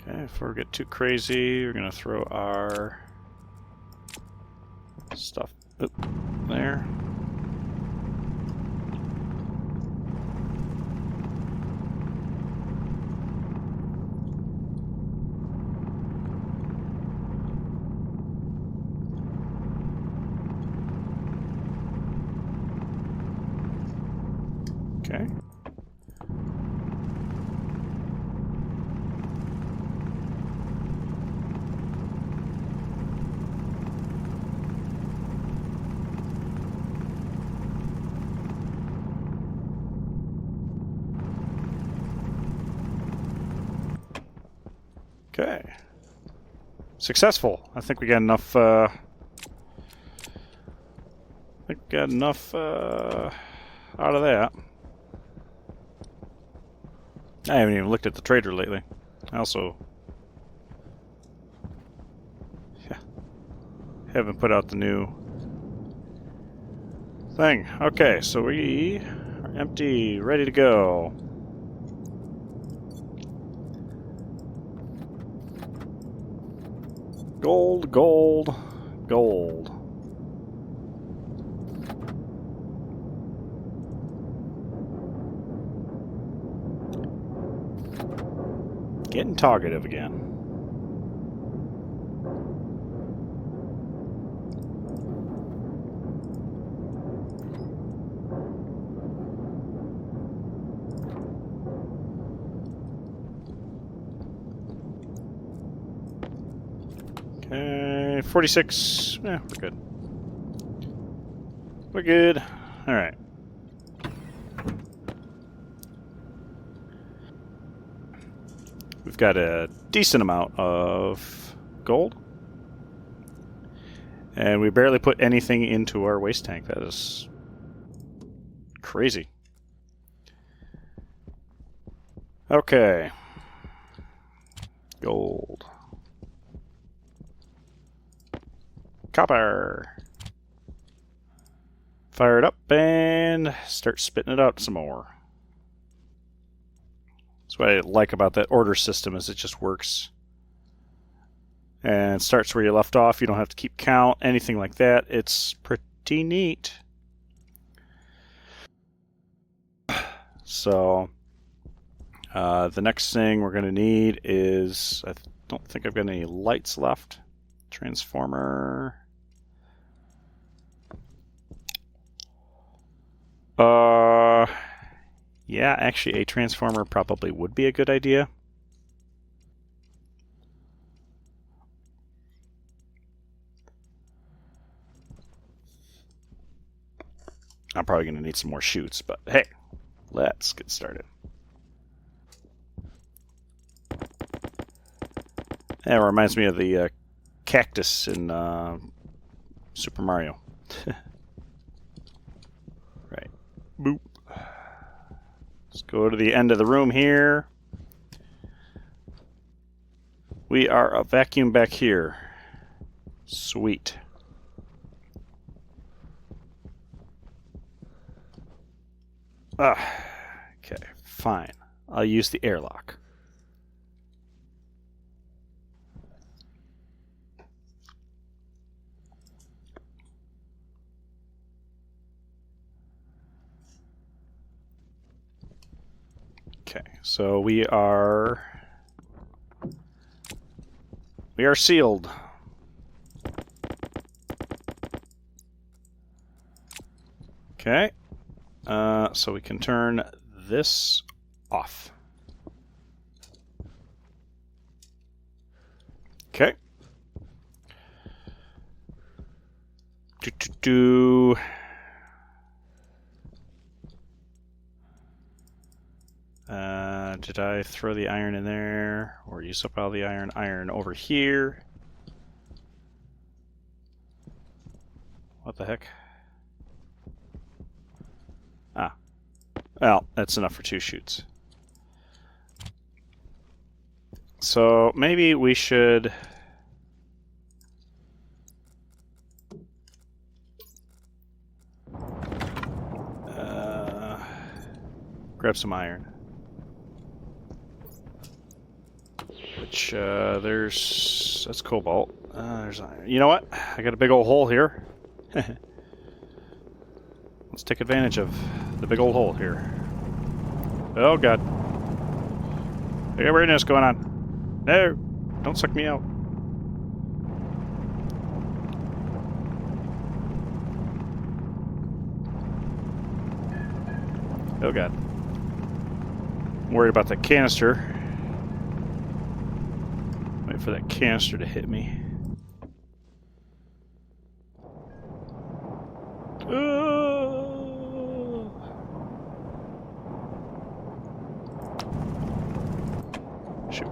S1: Okay, before we get too crazy, we're going to throw our stuff up there. Okay. Okay. Successful. I think we got enough, out of that. I haven't even looked at the trader lately. I also haven't put out the new thing. Okay, so we are empty, ready to go. Gold, gold, gold. Getting talkative again. Okay, 46. Yeah, we're good. We're good. All right. We've got a decent amount of gold. And we barely put anything into our waste tank. That is crazy. Okay. Gold. Copper. Fire it up and start spitting it out some more. That's what I like about that order system is it just works. And starts where you left off. You don't have to keep count, anything like that. It's pretty neat. So, the next thing we're going to need is, I don't think I've got any lights left. Transformer. Yeah, actually a transformer probably would be a good idea. I'm probably going to need some more chutes, but hey, let's get started. That reminds me of the cactus in Super Mario. Right. Boop. Let's go to the end of the room here. We are a vacuum back here. Sweet. Okay, fine. I'll use the airlock. Okay, so we are sealed. Okay. So we can turn this off. Okay. Did I throw the iron in there or use up all the iron? Iron over here. What the heck? Ah. Well, that's enough for 2 chutes. So maybe we should grab some iron. Which that's cobalt. There's iron. You know what? I got a big old hole here. Let's take advantage of the big old hole here. Oh god. I got weirdness going on. No! Don't suck me out. Oh god. I'm worried about that canister. Wait for that canister to hit me. Shoot.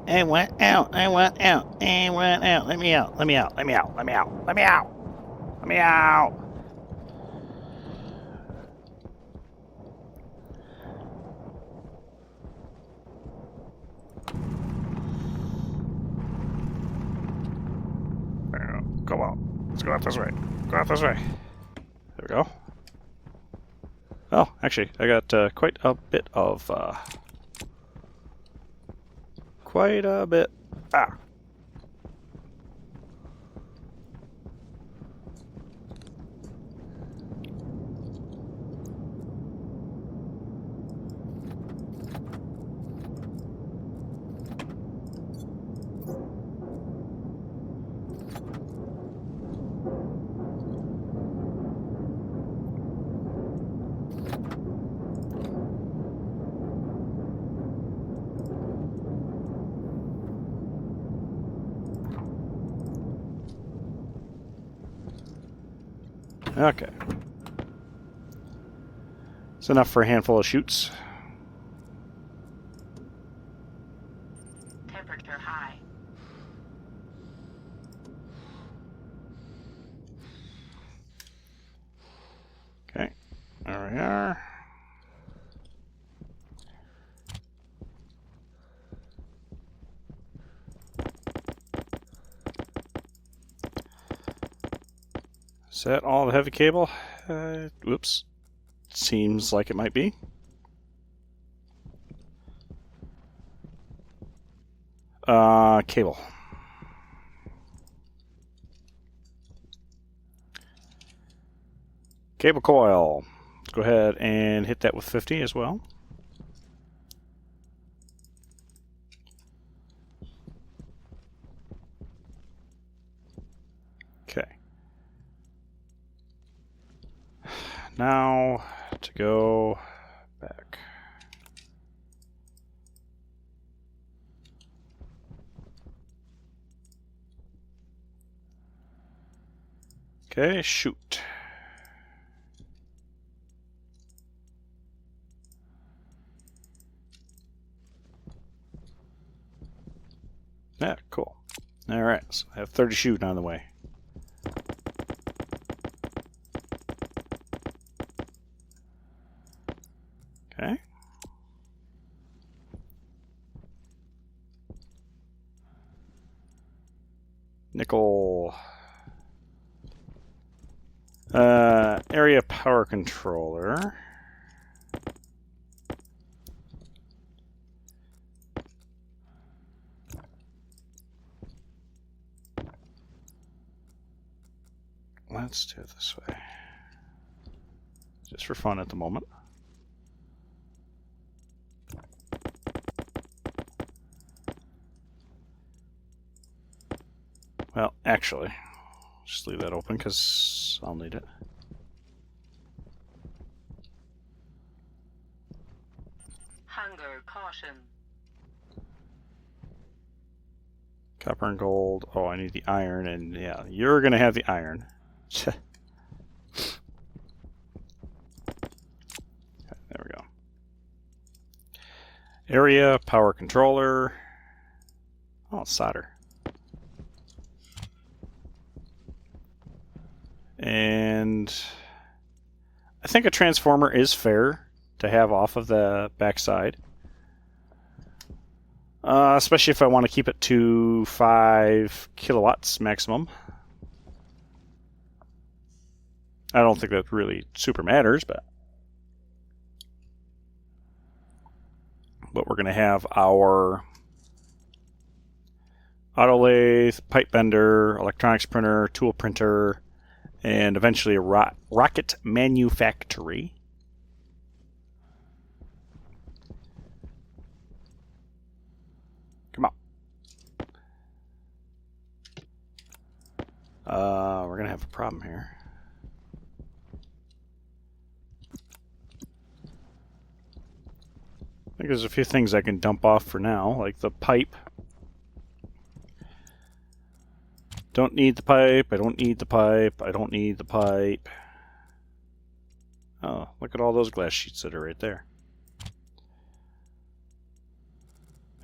S1: I want out. I want out. I want out. Let me out. Let me out. Let me out. Let me out. Let me out. Let me out. Go out. Let's go out this way. Go out this way. There we go. Oh, actually, I got quite a bit of... quite a bit. Ah. Okay. It's enough for a handful of chutes.
S2: Temperature high.
S1: Is that all the heavy cable? Whoops. Seems like it might be. Cable. Cable coil. Let's go ahead and hit that with 50 as well. Okay. Now to go back. Okay, shoot. Yeah, cool. All right, so I have 30 shooting on the way. Okay. Nickel. Area power controller. Let's do it this way. Just for fun at the moment. Well, actually, just leave that open because I'll need it.
S2: Hunger caution.
S1: Copper and gold. Oh, I need the iron, and yeah, you're going to have the iron. There we go. Area power controller. Oh, solder. And I think a transformer is fair to have off of the backside. Especially if I want to keep it to 5 kilowatts maximum. I don't think that really super matters, but we're going to have our auto lathe, pipe bender, electronics printer, tool printer, and eventually a rocket manufactory. Come on. We're going to have a problem here. I think there's a few things I can dump off for now, like the pipe. Don't need the pipe, I don't need the pipe, I don't need the pipe. Oh, look at all those glass sheets that are right there.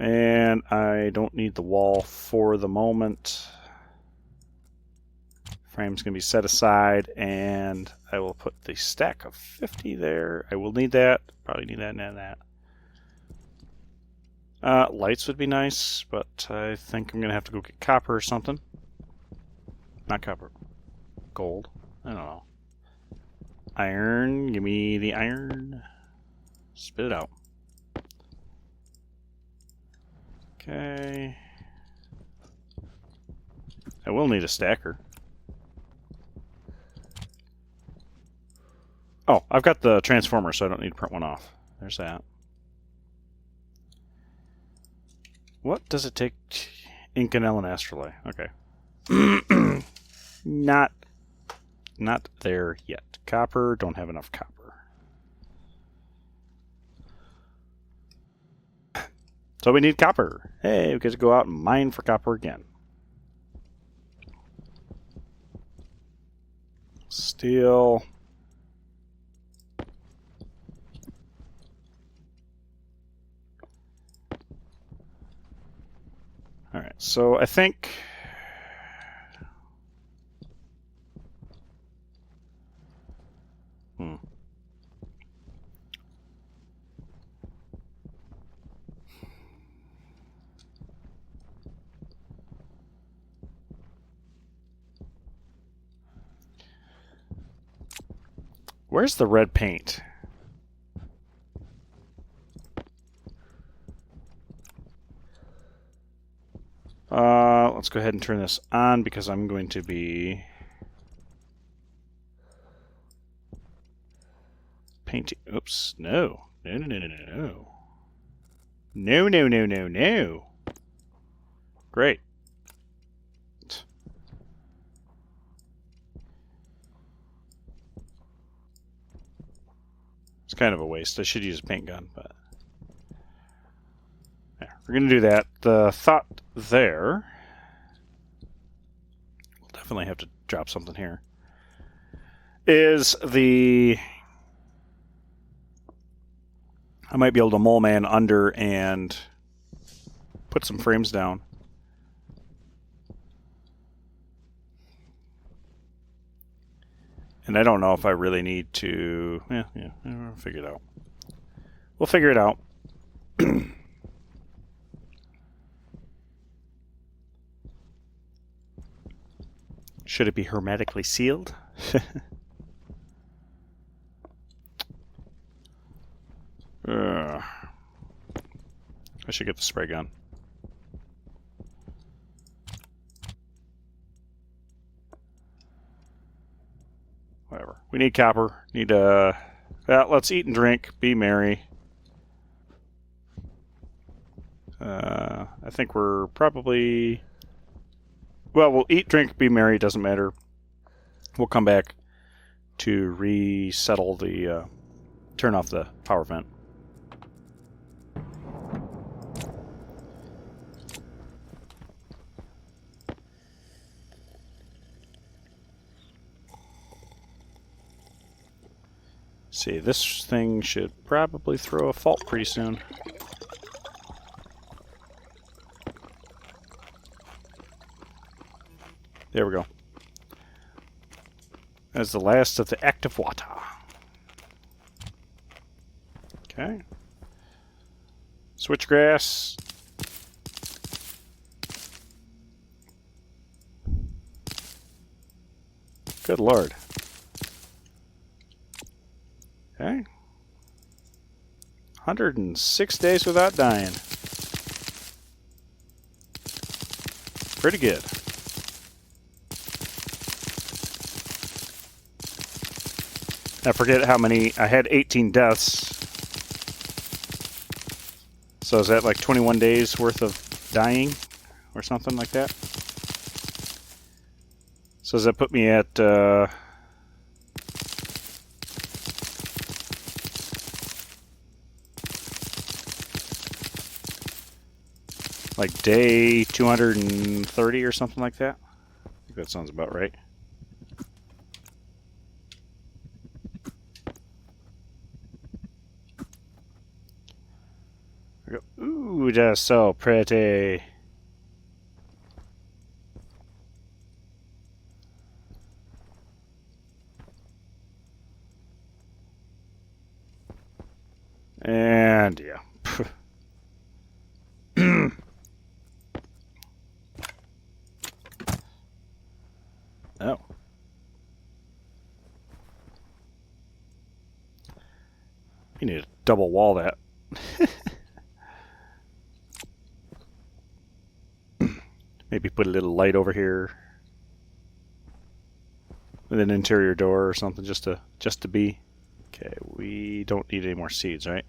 S1: And I don't need the wall for the moment. Frame's going to be set aside, and I will put the stack of 50 there. I will need that. Probably need that and that. Lights would be nice, but I think I'm going to have to go get copper or something. Not copper. Gold. I don't know. Iron. Give me the iron. Spit it out. Okay. I will need a stacker. Oh, I've got the transformer, so I don't need to print one off. There's that. What does it take? Inconel and Astrolabe. Okay. Not there yet. Copper, don't have enough copper. So we need copper. Hey, we get to go out and mine for copper again. Steel. Alright, so I think... Where's the red paint? Let's go ahead and turn this on because I'm going to be painting. Oops, no. No, no, no, no, no, no. No, no, no, no, no. Great. It's kind of a waste. I should use a paint gun, but yeah, we're going to do that. The thought there, we'll definitely have to drop something here, is I might be able to mole man under and put some frames down. And I don't know if I really need to... Yeah, we'll figure it out. We'll figure it out. Should it be hermetically sealed? I should get the spray gun. Whatever. We need copper. Need let's eat and drink. Be merry. I think we're probably... Well, we'll eat, drink, be merry. Doesn't matter. We'll come back to resettle the... turn off the power vent. See, this thing should probably throw a fault pretty soon. There we go. That's the last of the active water. Okay. Switchgrass. Good lord. Okay. 106 days without dying. Pretty good. I forget how many. I had 18 deaths. So is that like 21 days worth of dying or something like that? So does that put me at like day 230 or something like that? I think that sounds about right. Ooh, that's so pretty. And yeah. Oh. You need to double wall that. Maybe put a little light over here with an interior door or something just to be. Okay, we don't need any more seeds, right?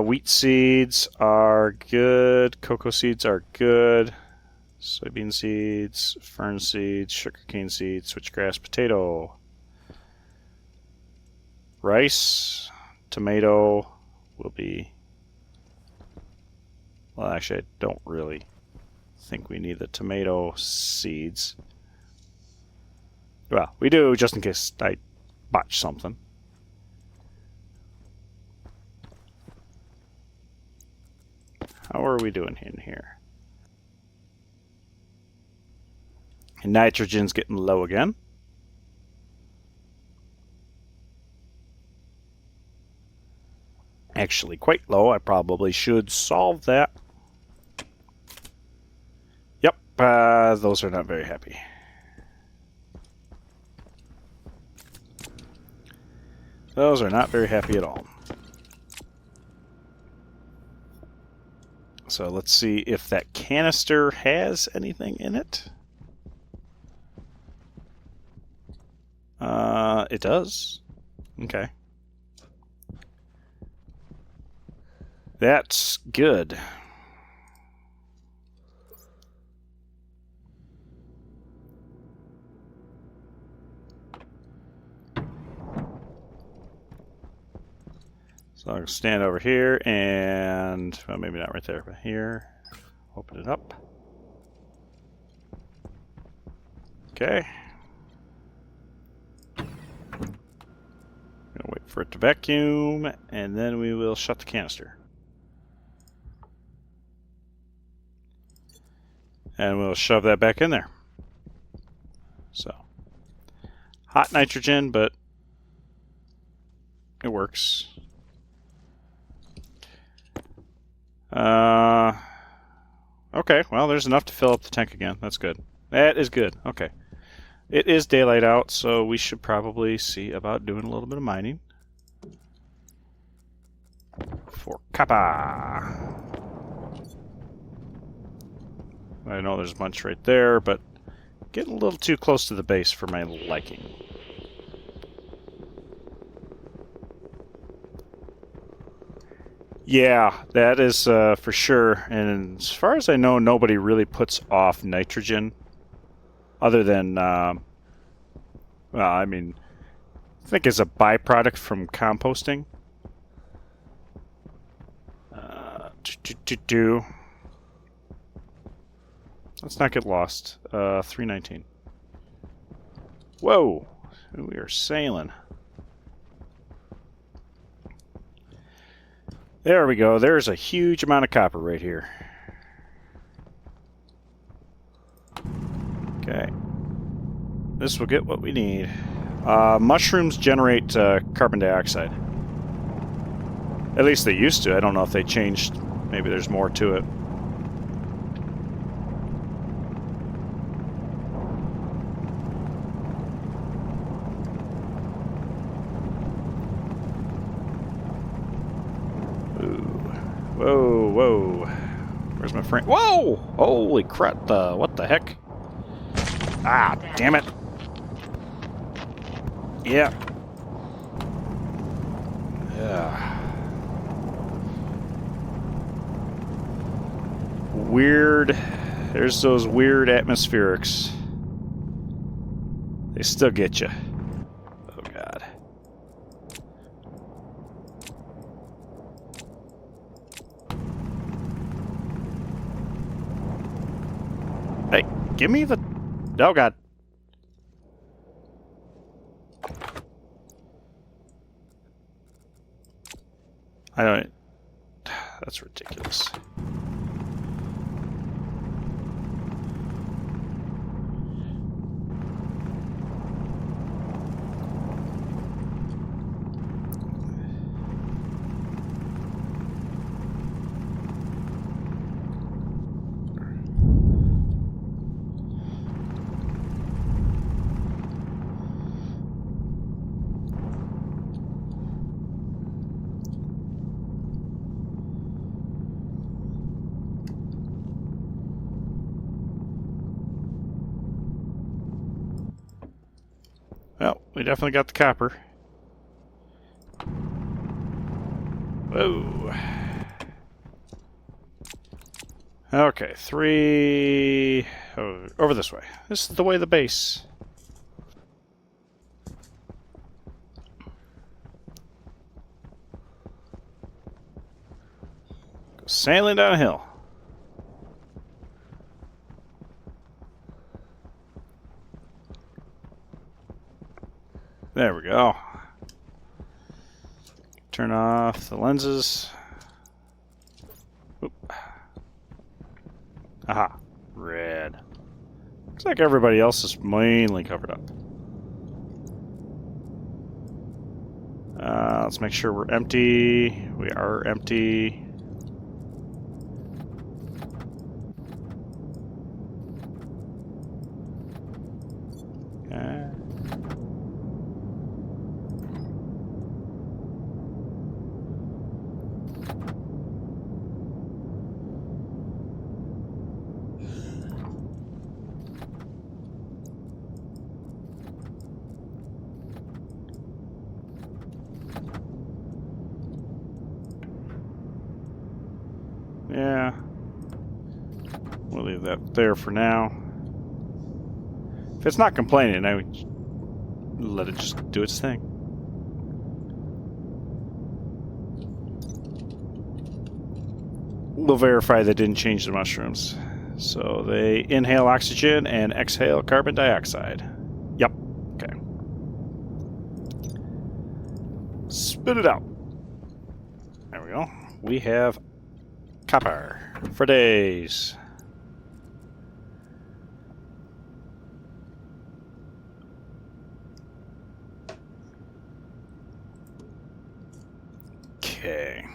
S1: Wheat seeds are good. Cocoa seeds are good. Soybean seeds, fern seeds, sugarcane seeds, switchgrass, potato. Rice, tomato will be... Well, actually, I don't really think we need the tomato seeds. Well, we do just in case I botch something. How are we doing in here? And nitrogen's getting low again. Actually quite low. I probably should solve that. Yep, those are not very happy. Those are not very happy at all. So let's see if that canister has anything in it. It does. Okay. That's good. So I'll stand over here and, well, maybe not right there, but here. Open it up. Okay. Gonna wait for it to vacuum, and then we will shut the canister. And we'll shove that back in there. So, hot nitrogen, but it works. Okay, well, there's enough to fill up the tank again. That's good. That is good. Okay. It is daylight out, so we should probably see about doing a little bit of mining. For copper. I know there's a bunch right there, but getting a little too close to the base for my liking. Yeah, that is for sure. And as far as I know, nobody really puts off nitrogen other than, well, I mean, I think as a byproduct from composting. Let's not get lost. 319. Whoa! We are sailing. There we go. There's a huge amount of copper right here. Okay. This will get what we need. Mushrooms generate carbon dioxide. At least they used to. I don't know if they changed. Maybe there's more to it. Whoa, whoa. Where's my friend? Whoa! Holy crap, what the heck? Ah, damn it. Yeah. Weird. There's those weird atmospherics. They still get you. Oh, God. Hey, give me the... Oh, God. I don't... That's ridiculous. Well, we definitely got the copper. Whoa. Okay, 3... Oh, over this way. This is the way of the base. Go sailing down a hill. There we go. Turn off the lenses. Oop. Aha. Red. Looks like everybody else is mainly covered up. Let's make sure we're empty. We are empty. Okay. Yeah. We'll leave that there for now. If it's not complaining, I would let it just do its thing. We'll verify they didn't change the mushrooms. So they inhale oxygen and exhale carbon dioxide. Yep. Okay. Spit it out. There we go. We have copper for days. Okay.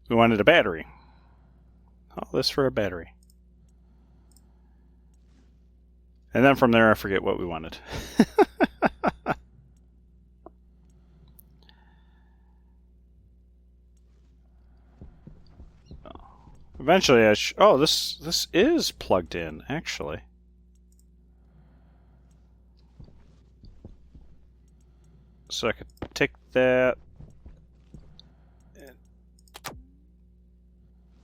S1: We wanted a battery. All this for a battery. And then from there, I forget what we wanted. Eventually, oh, this is plugged in, actually. So I could take that and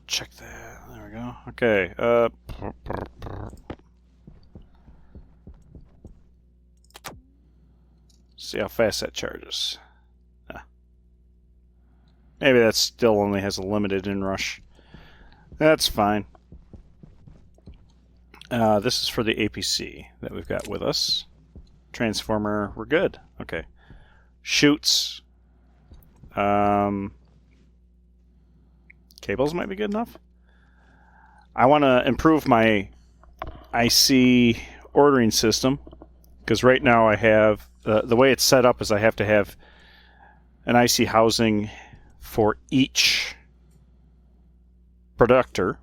S1: check that. There we go. Okay. See how fast that charges. Maybe that still only has a limited inrush. That's fine. This is for the APC that we've got with us. Transformer, we're good. Okay. Chutes. Cables might be good enough. I want to improve my IC ordering system, because right now I have the way it's set up is I have to have an IC housing for each producer.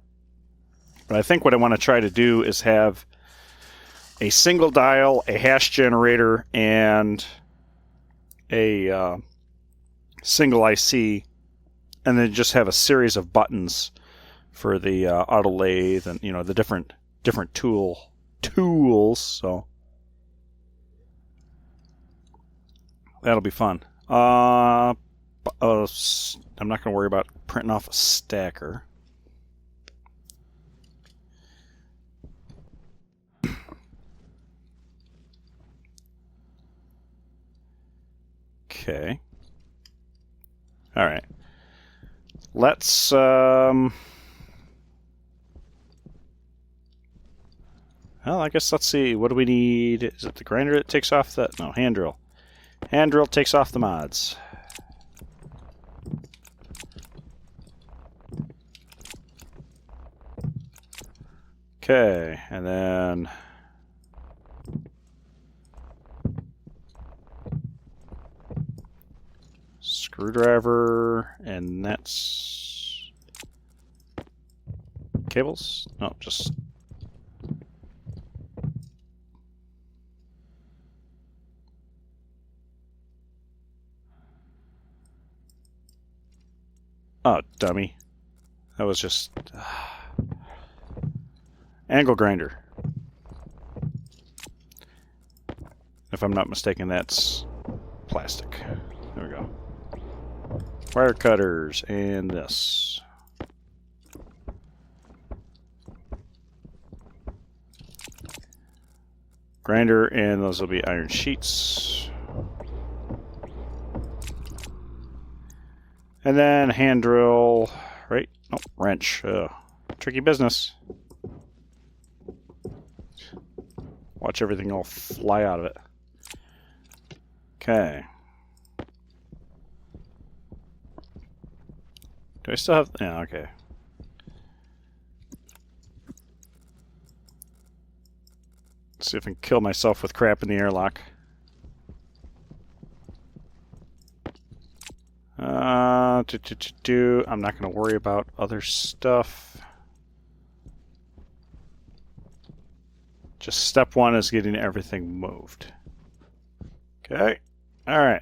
S1: But I think what I want to try to do is have a single dial, a hash generator, and a single IC, and then just have a series of buttons for the auto lathe and the different tools. So that'll be fun. I'm not going to worry about printing off a stacker. Okay. All right. Let's well, I guess let's see. What do we need? Is it the grinder that takes off the... No, hand drill. Hand drill takes off the mods. Okay, and then... Screwdriver, and that's... Cables? No, just... Oh, dummy. That was just... Angle grinder. If I'm not mistaken, that's plastic. There we go. Wire cutters, and this. Grinder, and those will be iron sheets. And then hand drill, right? Oh, wrench. Tricky business. Watch everything all fly out of it. Okay. Do I still have... Yeah, okay. Let's see if I can kill myself with crap in the airlock. I'm not going to worry about other stuff. Just step one is getting everything moved. Okay. All right.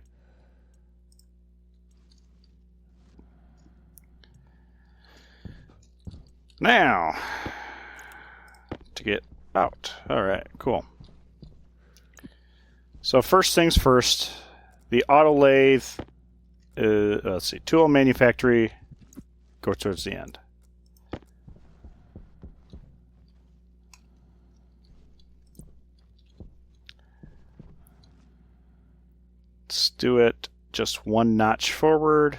S1: Now, to get out. All right, cool. So first things first, the auto lathe, let's see, tool manufactory, go towards the end. Let's do it just one notch forward.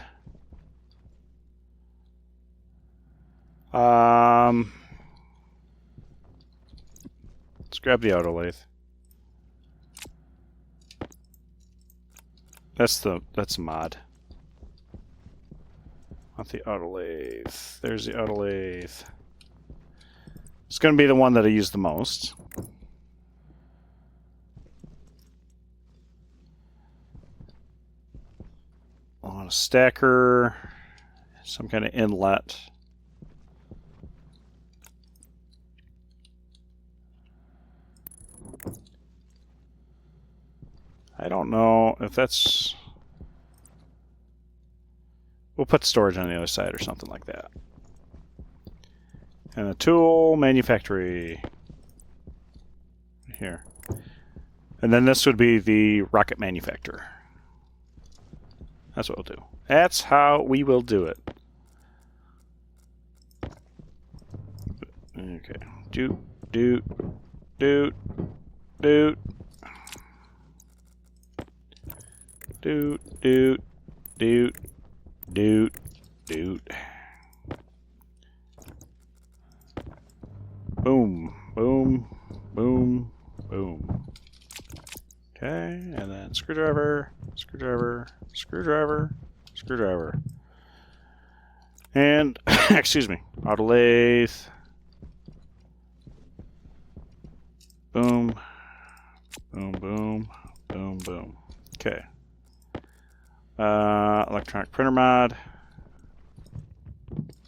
S1: Let's grab the auto lathe. That's the mod. Not the auto lathe. There's the auto lathe. It's going to be the one that I use the most. On a stacker, some kind of inlet. I don't know if that's... We'll put storage on the other side or something like that. And a tool manufactory here. And then this would be the rocket manufacturer. That's what we'll do. That's how we will do it. Okay. Doot, doot, doot, doot. Doot, doot, doot, doot, doot. Boom, boom, boom, boom. Okay, and then screwdriver, screwdriver, screwdriver, screwdriver. And, excuse me, auto lathe. Boom, boom, boom, boom, boom. Okay. Electronic printer mod.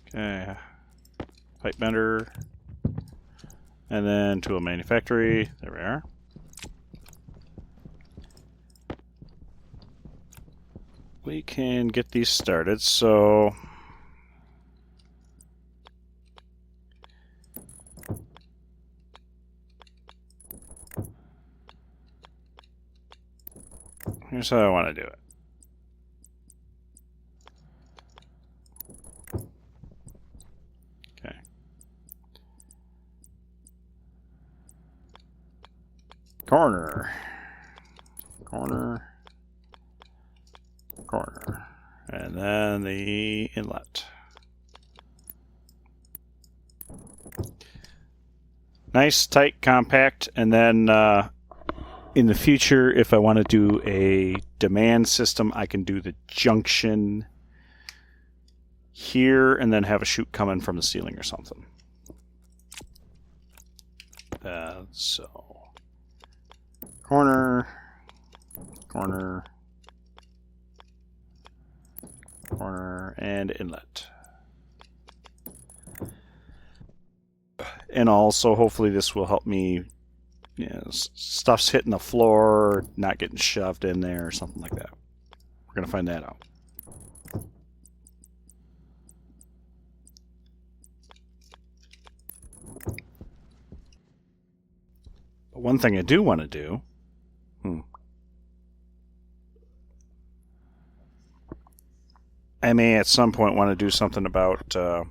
S1: Okay. Pipe bender. And then tool manufactory. There we are. We can get these started. So here's how I want to do it. Okay. Corner. Corner. Corner. And then the inlet. Nice, tight, compact, and then in the future, if I want to do a demand system, I can do the junction here and then have a chute coming from the ceiling or something. So, corner, corner, corner, and inlet. And also, hopefully this will help me, you know, stuff's hitting the floor, not getting shoved in there or something like that. We're going to find that out. But one thing I do want to do, I may at some point want to do something about the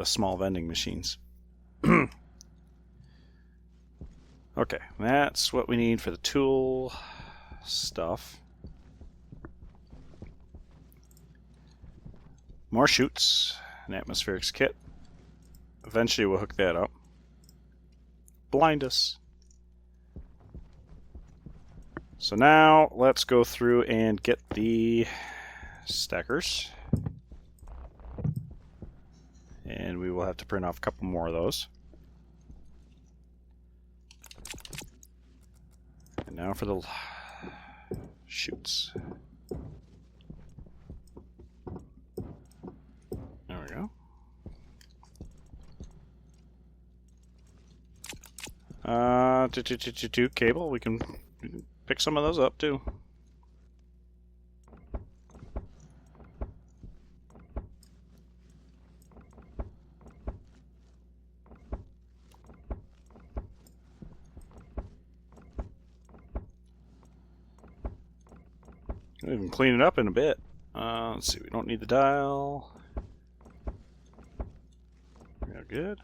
S1: small vending machines. Okay, that's what we need for the tool stuff. More chutes, an atmospherics kit. Eventually we'll hook that up. Blind us. So now let's go through and get the stackers. And we will have to print off a couple more of those. And now for the chutes. There we go. cable. We can pick some of those up too. We can clean it up in a bit. Let's see, we don't need the dial. Real good.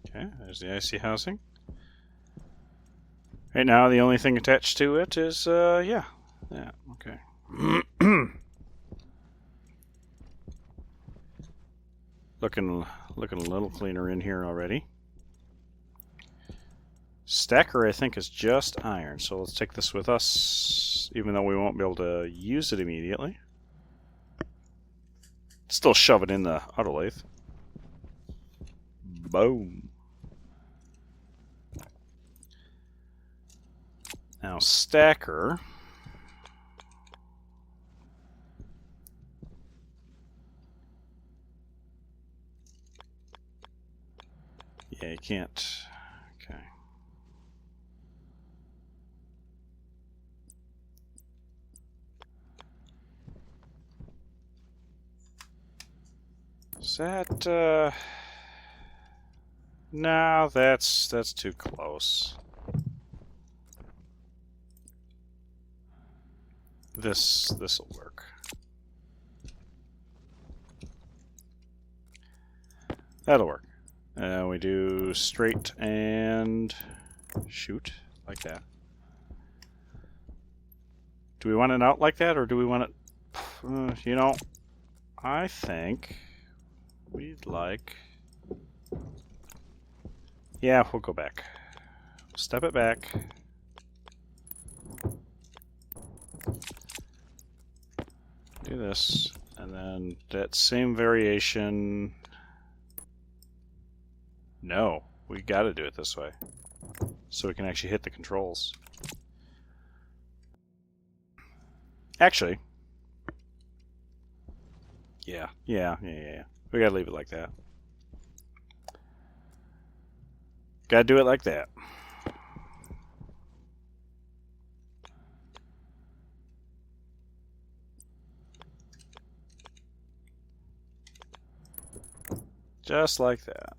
S1: Okay, there's the IC housing. Right now, the only thing attached to it is, yeah, okay. Looking a little cleaner in here already. Stacker, I think, is just iron, so let's take this with us, even though we won't be able to use it immediately. Still shove it in the autolathe. Boom. Now, stacker. Yeah, you can't. Okay. Is that, no, that's too close. This'll work. That'll work. And we do straight and shoot like that. Do we want it out like that, or do we want it? You know, I think we'd like. Yeah, we'll go back. Step it back. Do this, and then that same variation. No, we gotta do it this way, so we can actually hit the controls. Actually, yeah. We gotta leave it like that. Gotta do it like that. Just like that.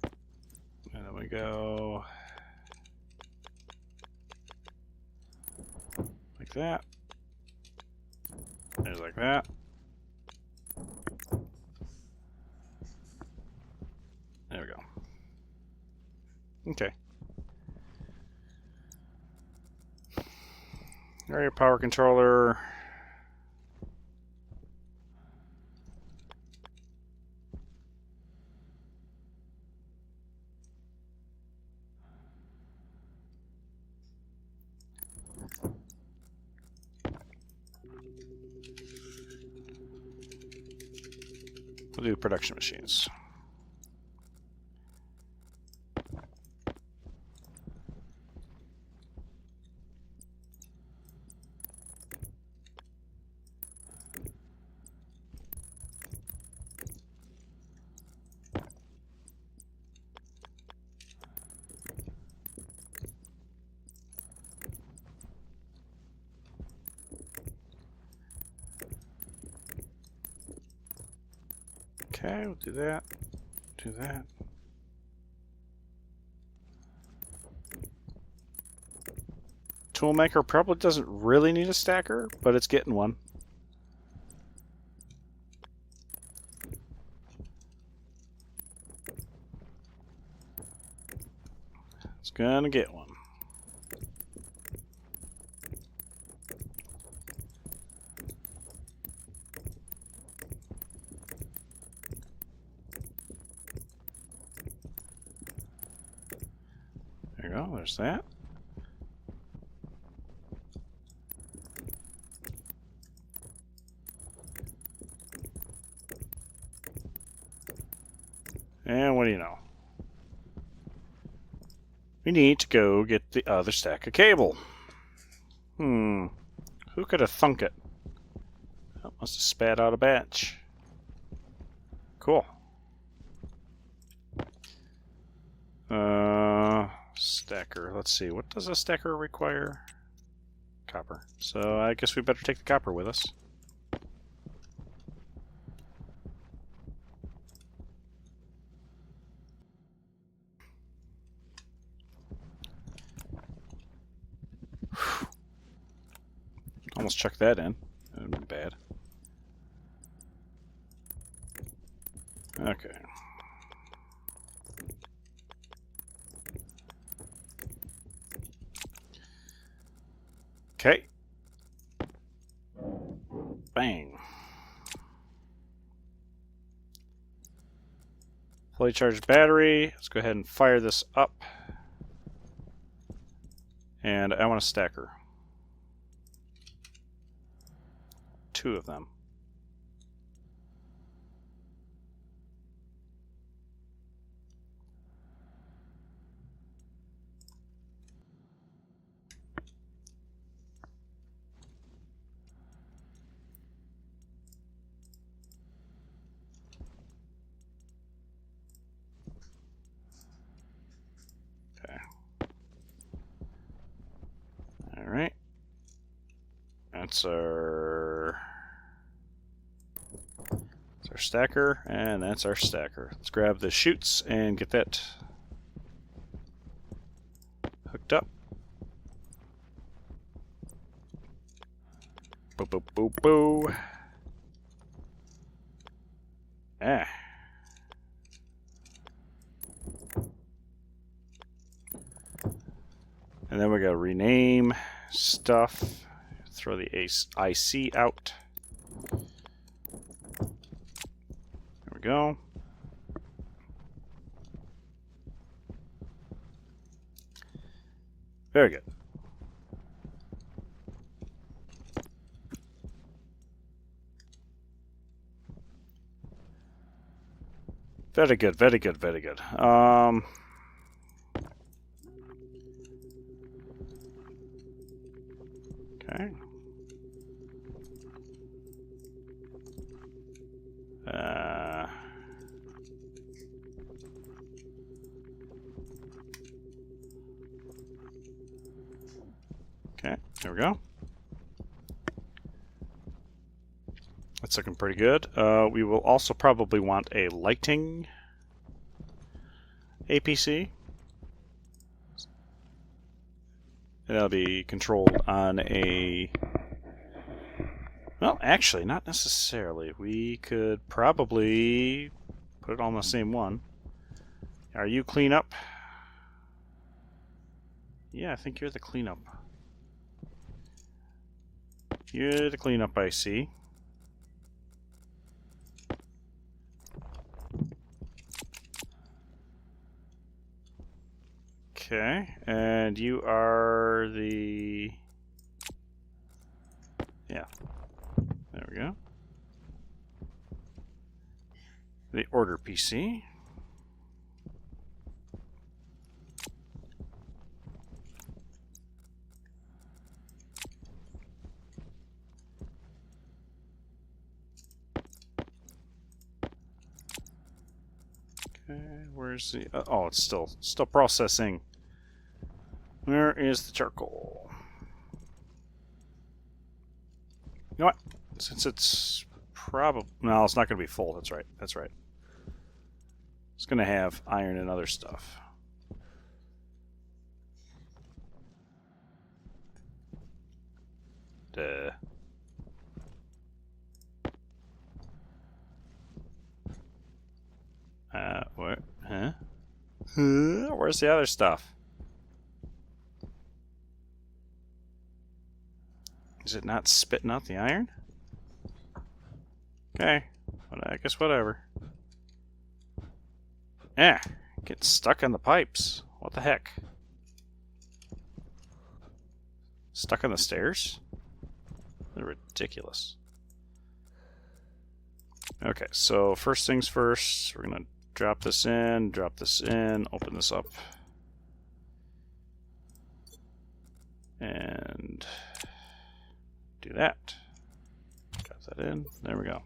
S1: And then we go like that. There's like that. There we go. Okay. Area power controller. We'll do production machines. Okay, we'll do that. Do that. Toolmaker probably doesn't really need a stacker, but it's getting one. It's gonna get one. There you go, there's that. And what do you know? We need to go get the other stack of cable. Who could have thunk it? Oh, must have spat out a batch. Cool. stacker. Let's see, what does a stacker require? Copper. So I guess we better take the copper with us. Almost chucked that in. That would have been bad. Okay. Okay. Bang. Fully charged battery. Let's go ahead and fire this up. And I want a stacker. 2 of them. Alright. That's our stacker, and that's our stacker. Let's grab the chutes and get that hooked up. Boo boo boo boo. Ah. And then we gotta rename stuff. Throw the IC out. There we go. Very good. Very good, very good, very good. Okay. Okay, there we go. That's looking pretty good. We will also probably want a lighting APC. That'll be controlled on a... Well, actually, not necessarily. We could probably put it on the same one. Are you cleanup? Yeah, I think you're the cleanup. You're the cleanup, I see. Okay, and you are the... Yeah. There we go. The order PC. Okay, where's the... oh, it's still processing. Where is the charcoal? You know what? Since it's probably... No, it's not going to be full. That's right. That's right. It's going to have iron and other stuff. Duh. What? Huh? Where's the other stuff? Is it not spitting out the iron? Okay. But I guess whatever. Eh. Get stuck on the pipes. What the heck? Stuck on the stairs? They're ridiculous. Okay, so first things first, we're going to drop this in, open this up. And do that. Got that in. There we go.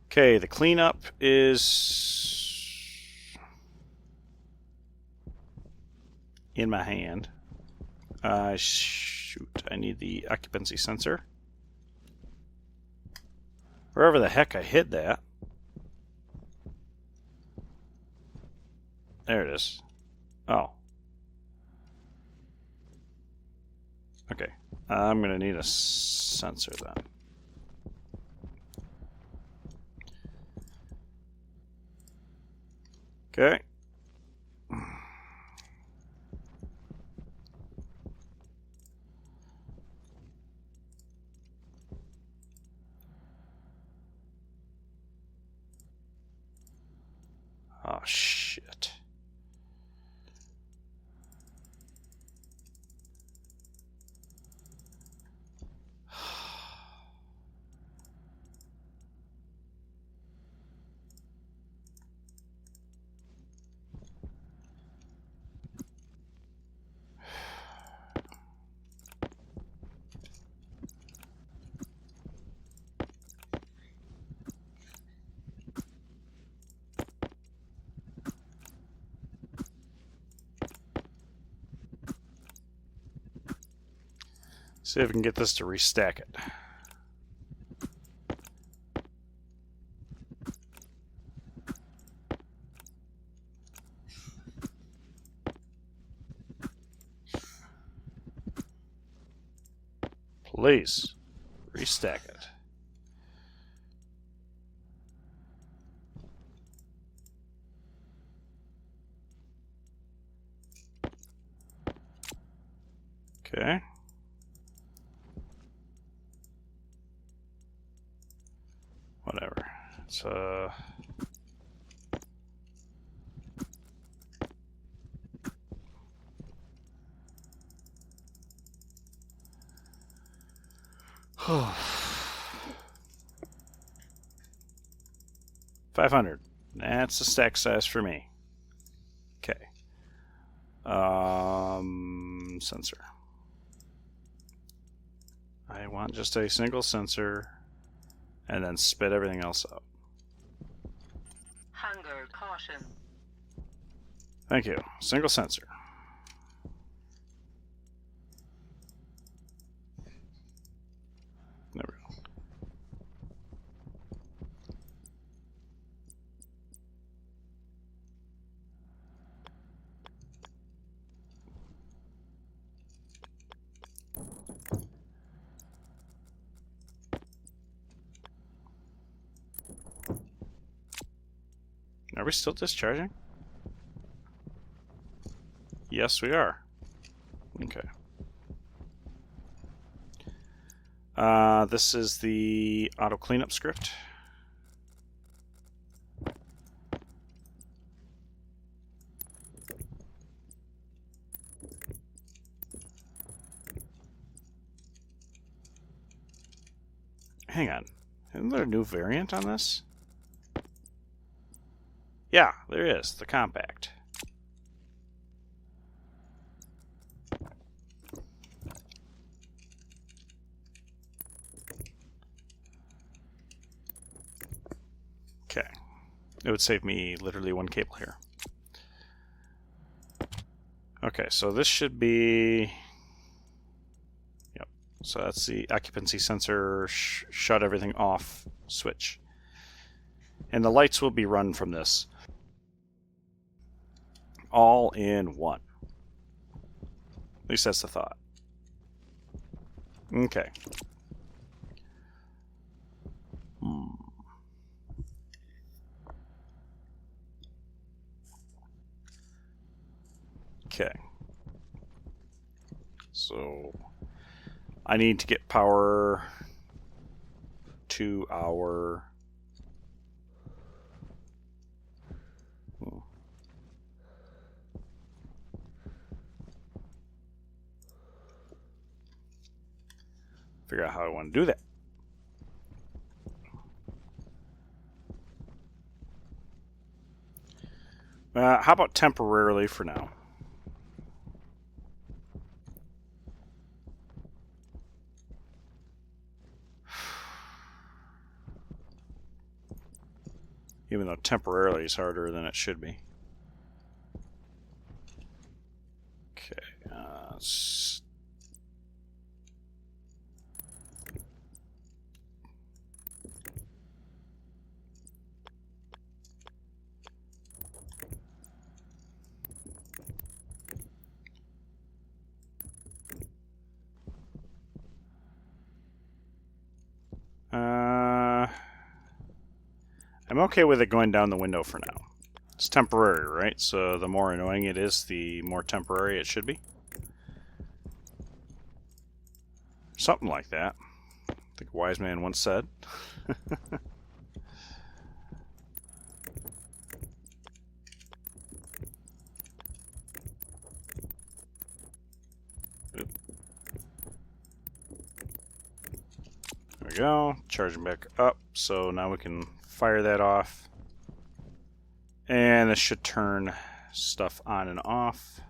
S1: Okay, the cleanup is in my hand. Shoot, I need the occupancy sensor. Wherever the heck I hid that. There it is. Oh. Okay. I'm going to need a sensor then. Okay. Oh, shit. See if we can get this to restack it. Please, restack it. Okay. Whatever. It's 500. That's the stack size for me. Okay. Sensor. I want just a single sensor and then spit everything else out.
S2: Hunger caution.
S1: Thank you. Single sensor. There we go. Are we still discharging? Yes, we are. Okay. This is the auto cleanup script. Hang on. Isn't there a new variant on this? Yeah, there is. The compact. Okay. It would save me literally one cable here. Okay, so this should be... Yep. So that's the occupancy sensor shut everything off switch. And the lights will be run from this. All in one. At least that's the thought. Okay. Okay. So I need to get power to our... Figure out how I want to do that. How about temporarily for now? Even though temporarily is harder than it should be. I'm okay with it going down the window for now. It's temporary, right? So the more annoying it is, the more temporary it should be. Something like that. I think a wise man once said. There we go. Charging back up. So now we can fire that off. And this should turn stuff on and off.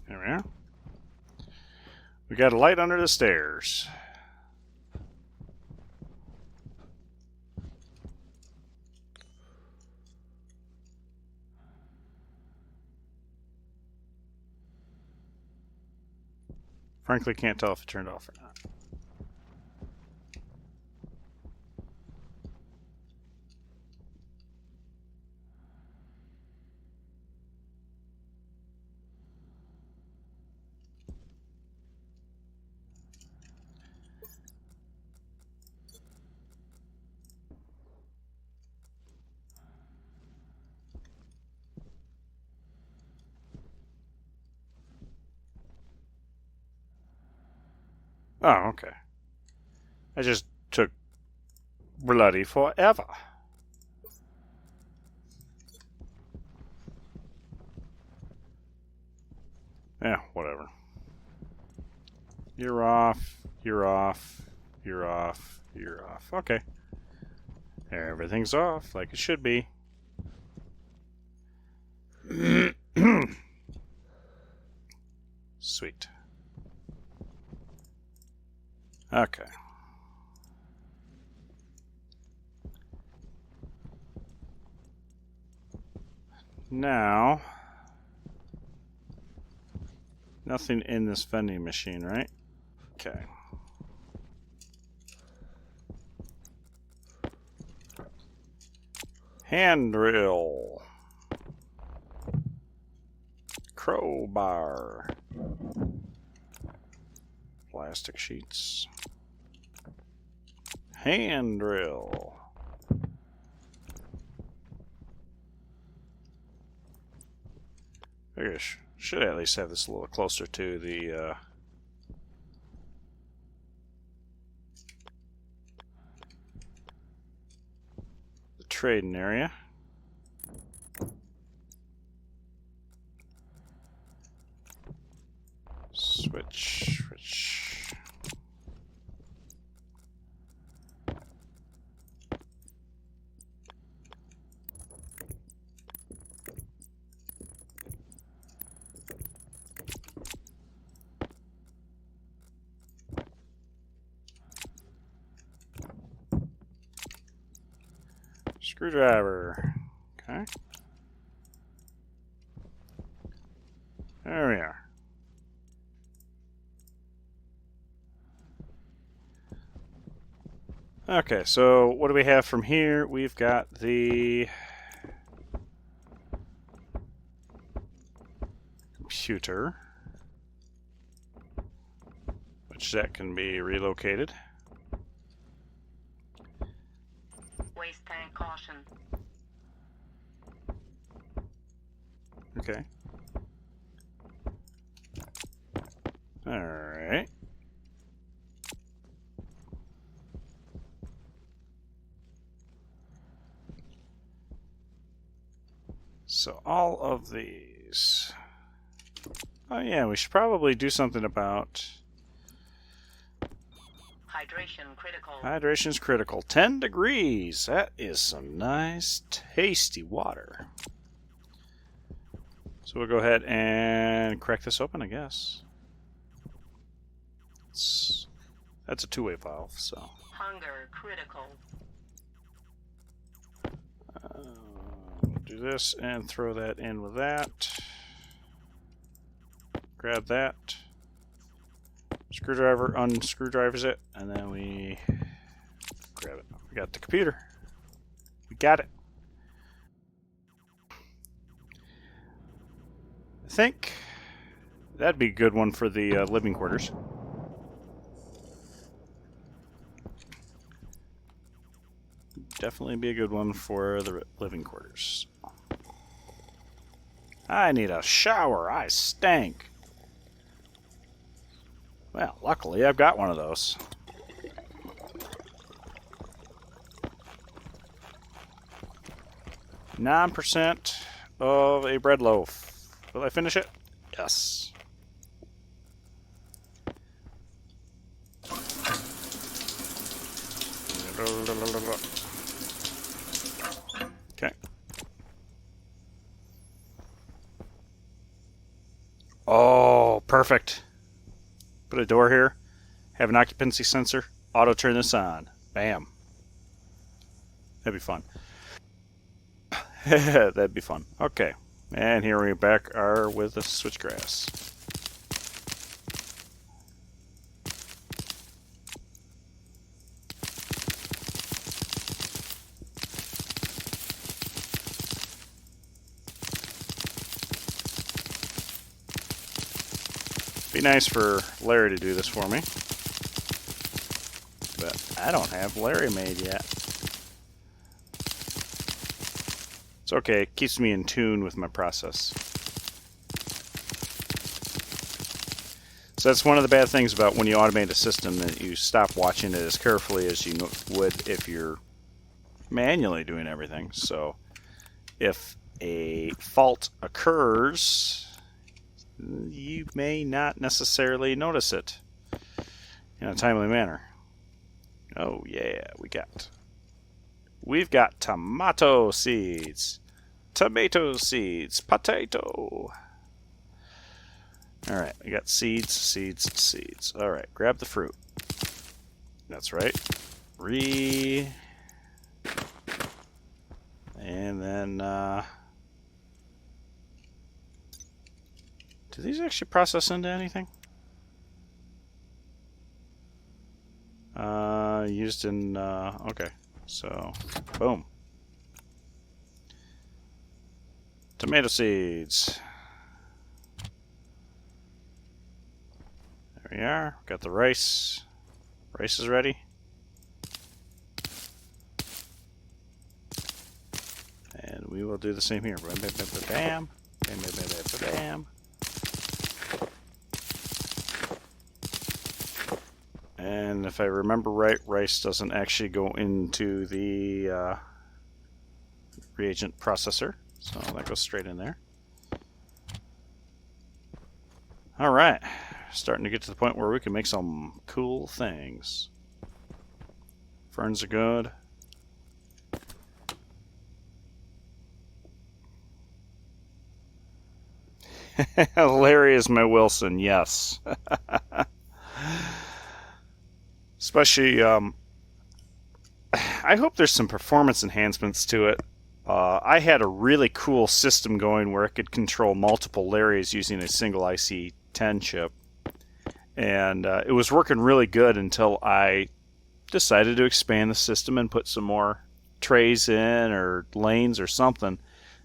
S1: There we are. We got a light under the stairs. Frankly, can't tell if it turned off or not. Oh, okay. I just took bloody forever. Yeah, whatever. You're off, you're off, you're off, you're off. Okay. Everything's off, like it should be. Sweet. Okay. Now, nothing in this vending machine, right? Okay. Handrail. Crowbar. Plastic sheets. Handrail. I should at least have this a little closer to the trading area. Switch. Screwdriver. Okay. There we are. Okay, so what do we have from here? We've got the computer, which that can be relocated.
S2: Waste tank caution.
S1: Okay. Alright. So all of these. Oh yeah, we should probably do something about
S2: Hydration critical.
S1: Hydration's critical. 10 degrees. That is some nice, tasty water. So we'll go ahead and crack this open, I guess. That's a two-way valve, so.
S2: Hunger critical.
S1: We'll do this and throw that in with that. Grab that. Screwdriver unscrewdrivers it, and then we grab it. We got the computer. We got it. I think that'd be a good one for the living quarters. Definitely be a good one for the living quarters. I need a shower. I stank. Well, luckily I've got one of those. %9 of a bread loaf. Will I finish it? Yes. Okay. Oh, perfect. Put a door here. Have an occupancy sensor. Auto turn this on. Bam. That'd be fun. That'd be fun. Okay. And here we back are with the switchgrass. Be nice for Larry to do this for me. But I don't have Larry made yet. It's okay, it keeps me in tune with my process. So that's one of the bad things about when you automate a system, that you stop watching it as carefully as you would if you're manually doing everything. So if a fault occurs, you may not necessarily notice it in a timely manner. Oh yeah, we've got tomato seeds, potato. All right, we got seeds. All right, grab the fruit. That's right. And then do these actually process into anything? Used in, okay. So, boom. Tomato seeds. There we are. Got the rice. Rice is ready. And we will do the same here. Bam, bam, bam, bam, bam. Bam, bam, bam, bam, bam. And if I remember right, rice doesn't actually go into the reagent processor. So that goes straight in there. Alright. Starting to get to the point where we can make some cool things. Ferns are good. Larry is my Wilson, yes. Especially, I hope there's some performance enhancements to it. I had a really cool system going where I could control multiple Larrys using a single IC10 chip. And it was working really good until I decided to expand the system and put some more trays in or lanes or something.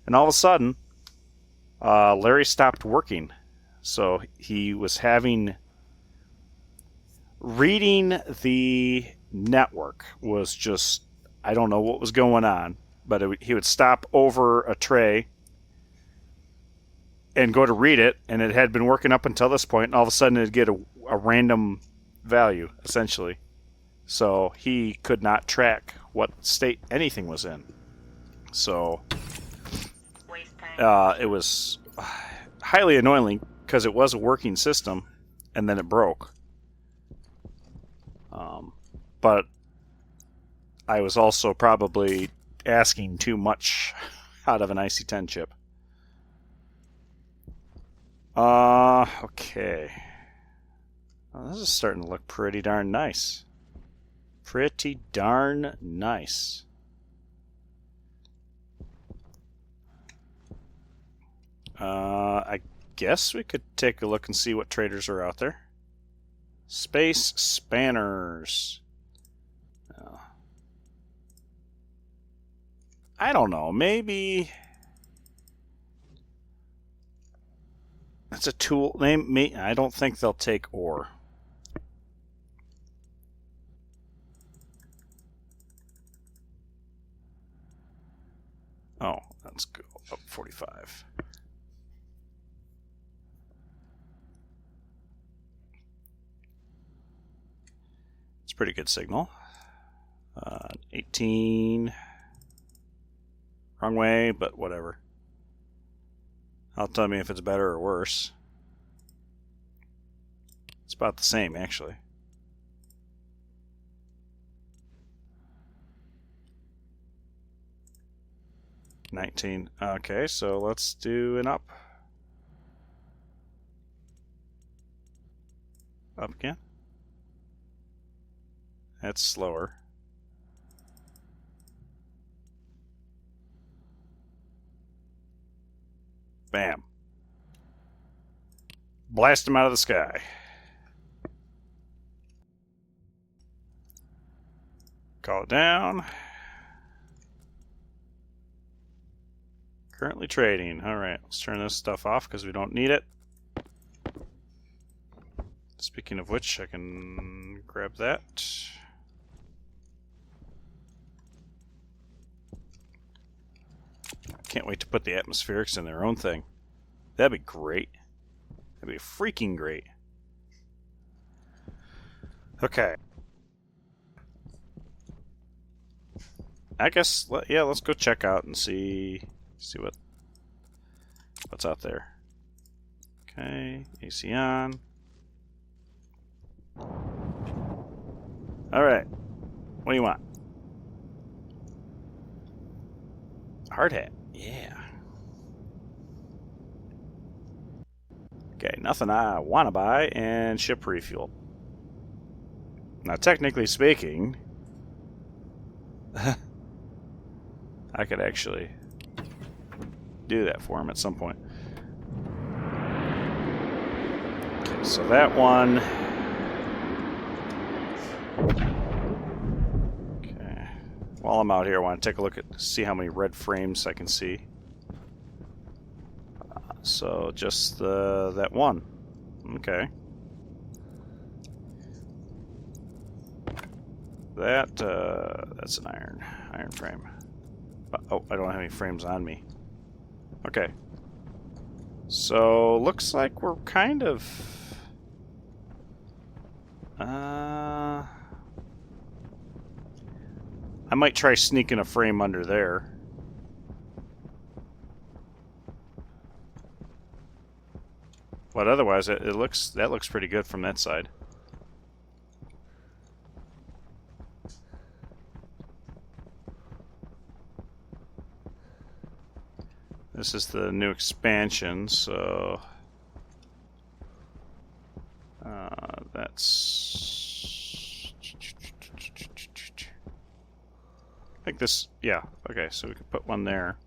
S1: And all of a sudden, Larry stopped working. So he was having... Reading the network was just... I don't know what was going on. But he would stop over a tray and go to read it, and it had been working up until this point, and all of a sudden it'd get a random value, essentially. So he could not track what state anything was in. So it was highly annoying because it was a working system, and then it broke. but I was also probably asking too much out of an IC-10 chip. Okay. Well, this is starting to look pretty darn nice. Pretty darn nice. I guess we could take a look and see what traders are out there. Space Spanners. I don't know. Maybe that's a tool name. I don't think they'll take ore. Oh, let's go up 45. It's a pretty good signal. 18. Wrong way, but whatever. I'll tell me if it's better or worse. It's about the same, actually. $19. Okay, so let's do an up. Up again. That's slower. Bam. Blast them out of the sky. Call it down. Currently trading. Alright, let's turn this stuff off because we don't need it. Speaking of which, I can grab that. Can't wait to put the atmospherics in their own thing. That'd be great. That'd be freaking great. Okay. I guess, yeah, let's go check out and see what's out there. Okay, AC on. Alright. What do you want? Hard hat. Yeah. Okay, nothing I want to buy, and ship refuel. Now, technically speaking, I could actually do that for him at some point. Okay, so that one. Okay. While I'm out here, I want to take a look at see how many red frames I can see. So just that one. Okay. That's an iron frame. Oh, I don't have any frames on me. Okay. So looks like we're kind of I might try sneaking a frame under there. But otherwise, that looks pretty good from that side. This is the new expansion, so that's. I think this. Yeah. Okay, so we can put one there.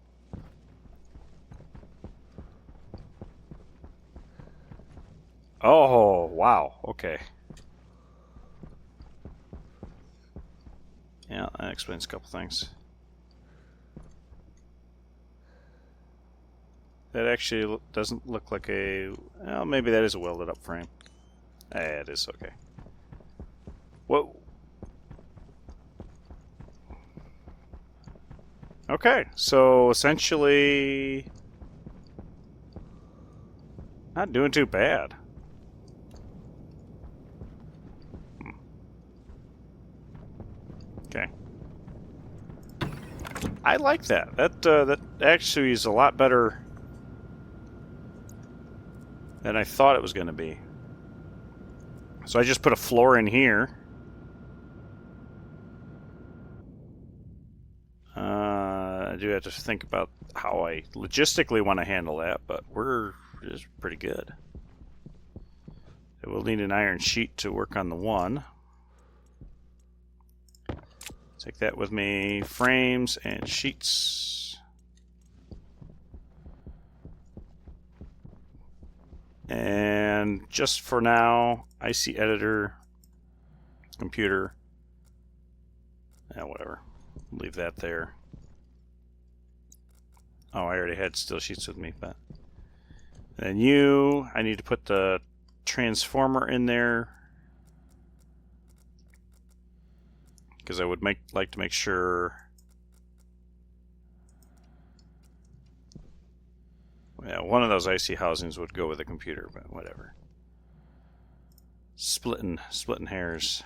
S1: Oh, wow. Okay. Yeah, that explains a couple things. That actually doesn't look like a... Well, maybe that is a welded up frame. It is, okay. Whoa. Okay, so essentially... Not doing too bad. Okay. I like that. That actually is a lot better than I thought it was going to be. So I just put a floor in here. do have to think about how I logistically want to handle that, but we're just pretty good. We'll need an iron sheet to work on the one. Take that with me. Frames and sheets. And just for now, IC editor, computer, whatever. Leave that there. Oh, I already had steel sheets with me, but then I need to put the transformer in there because I would like to make sure. Yeah, one of those IC housings would go with the computer, but whatever. Splitting hairs.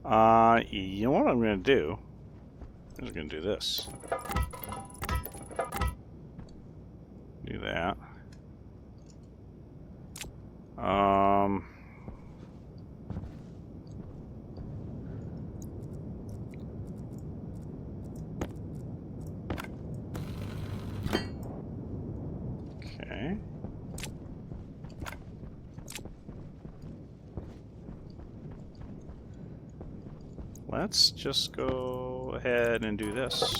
S1: You know what I'm going to do? I'm just going to do this. Do that. Okay. Let's just go ahead and do this.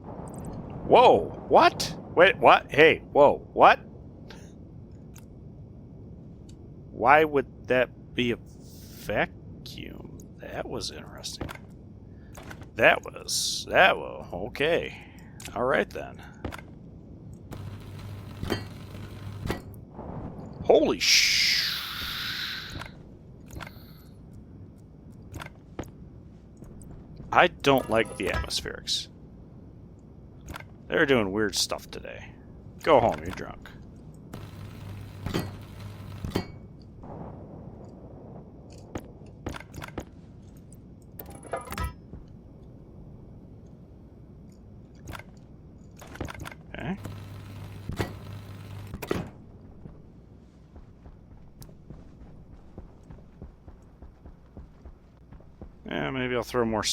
S1: Whoa! What? Wait, what? Hey, whoa, what? Why would that be a vacuum? That was interesting. That was, okay. Alright then. Holy sh... I don't like the atmospherics. They're doing weird stuff today. Go home, you're drunk. Okay. Yeah, maybe I'll throw more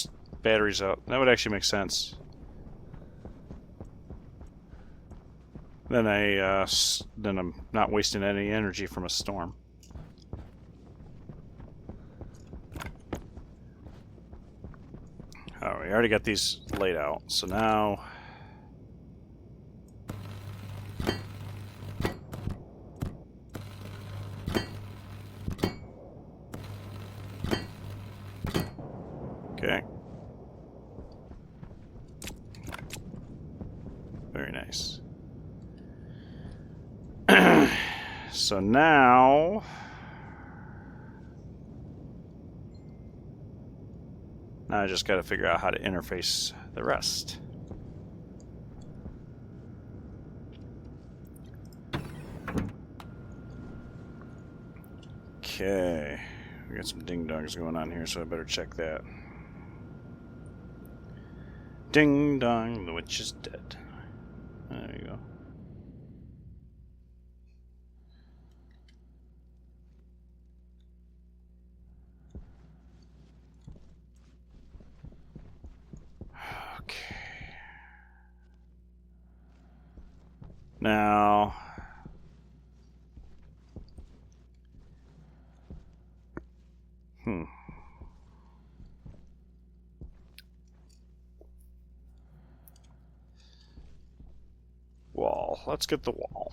S1: batteries out. That would actually make sense. Then I'm not wasting any energy from a storm. Oh, we already got these laid out. So now, okay. Very nice. So now I just got to figure out how to interface the rest. Okay, we got some ding-dongs going on here, so I better check that. Ding-dong, the witch is dead. There you go. Okay. Now, wall. Let's get the wall.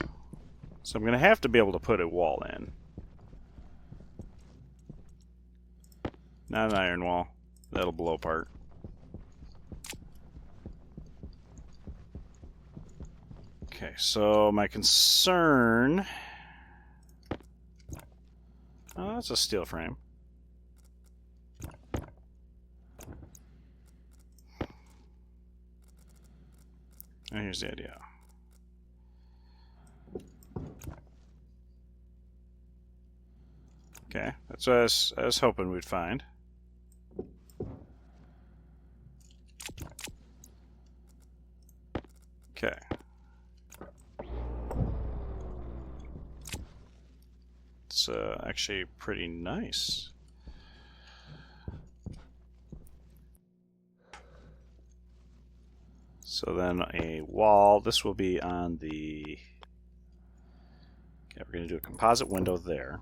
S1: So I'm going to have to be able to put a wall in. Not an iron wall. That'll blow apart. Okay, so my concern... Oh, that's a steel frame. And here's the idea. Okay, that's what I was hoping we'd find. Okay. It's actually pretty nice. So then a wall, this will be on the... Okay, we're going to do a composite window there.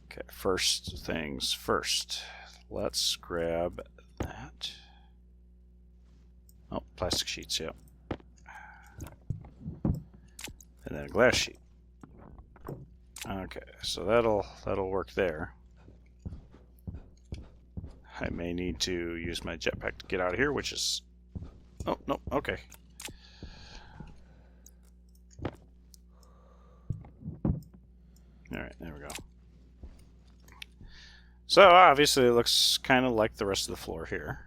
S1: Okay, first things first. Let's grab that. Oh, plastic sheets, yep. And then a glass sheet. Okay, so that'll work there. I may need to use my jetpack to get out of here, which is... Oh, no, okay. Alright, there we go. So, obviously it looks kind of like the rest of the floor here.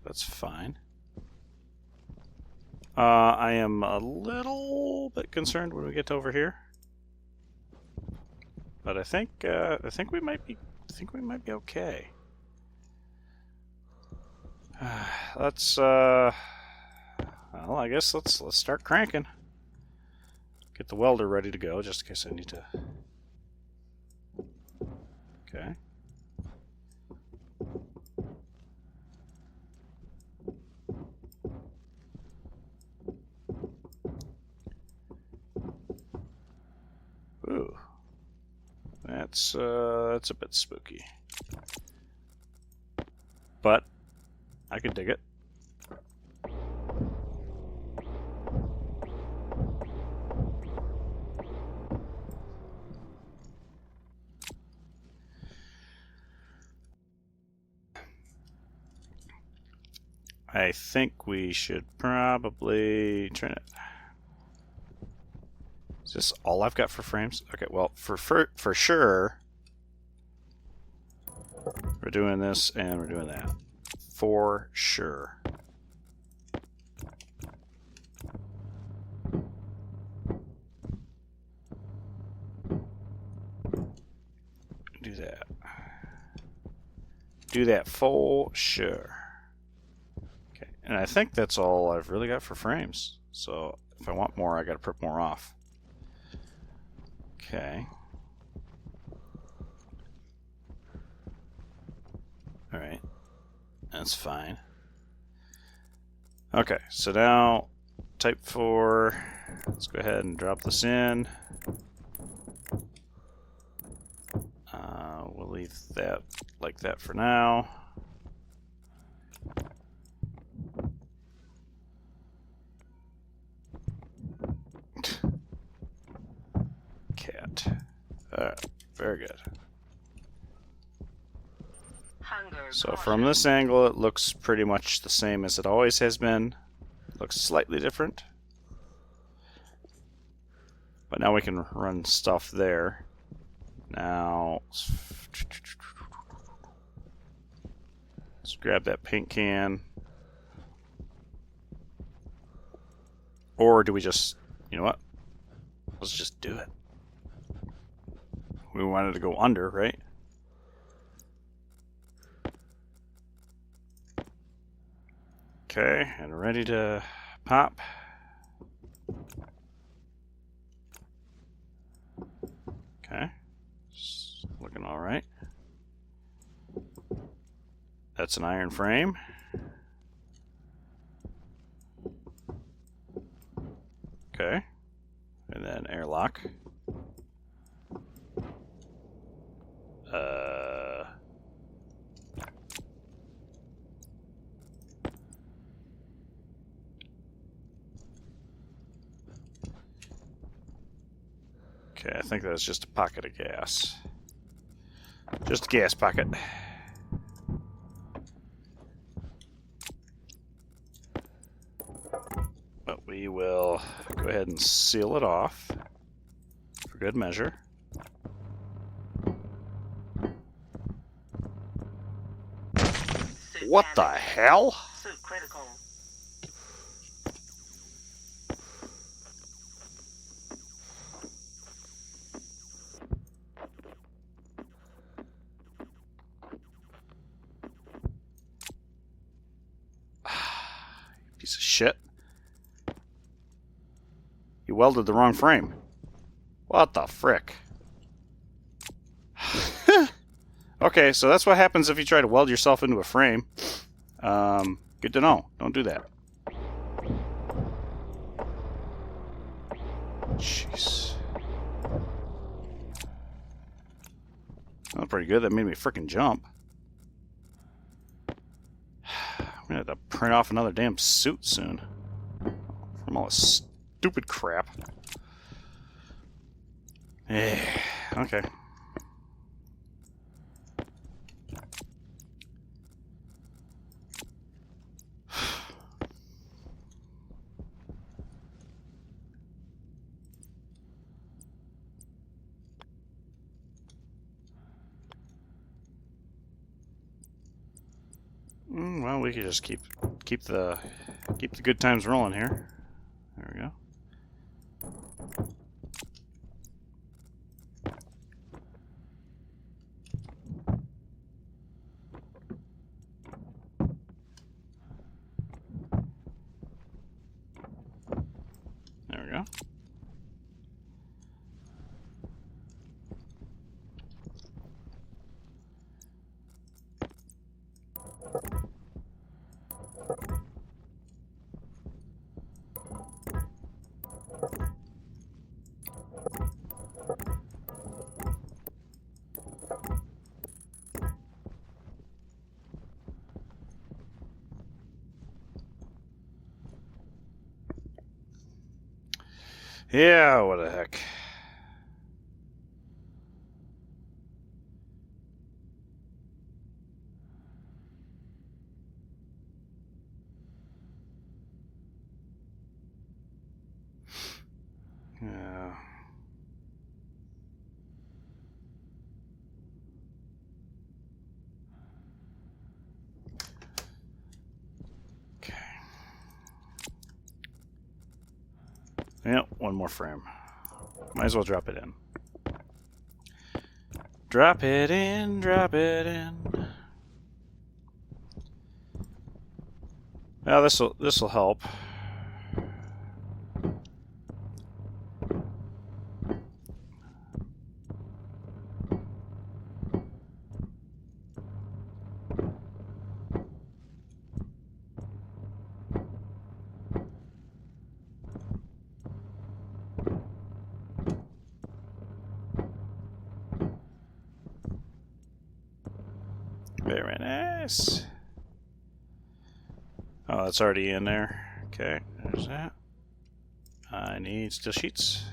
S1: That's fine. I am a little bit concerned when we get over here. But I think we might be okay. Well, I guess let's start cranking. Get the welder ready to go, just in case I need to. Okay. Ooh. That's a bit spooky. But I could dig it. I think we should probably turn it. Is this all I've got for frames? Okay, well, for sure, we're doing this and we're doing that. For sure. Do that. Do that for sure. Okay, and I think that's all I've really got for frames. So if I want more, I got to print more off. Okay. Alright. That's fine. Okay, so now type 4. Let's go ahead and drop this in. We'll leave that like that for now. Cat. Alright, very good. So from this angle, it looks pretty much the same as it always has been. It looks slightly different. But now we can run stuff there. Now, let's grab that paint can. Or do we just, you know what? Let's just do it. We wanted to go under, right? Okay, and ready to pop. Okay, it's looking all right. That's an iron frame. Okay, and then airlock. Okay, I think that's just a pocket of gas. Just a gas pocket. But we will go ahead and seal it off for good measure. What the hell?
S2: Suit critical.
S1: Piece of shit. You welded the wrong frame. What the frick? Okay, so that's what happens if you try to weld yourself into a frame. Good to know. Don't do that. Jeez. That was pretty good. That made me frickin' jump. I'm gonna have to print off another damn suit soon. From all this stupid crap. Okay. Well, we could just keep the good times rolling here. There we go. There we go. Yeah, what the heck. Yeah. Okay. Yep, one more frame. Might as well drop it in. Drop it in, drop it in. Well, this'll help. Very nice. Oh, that's already in there. Okay, there's that. I need steel sheets.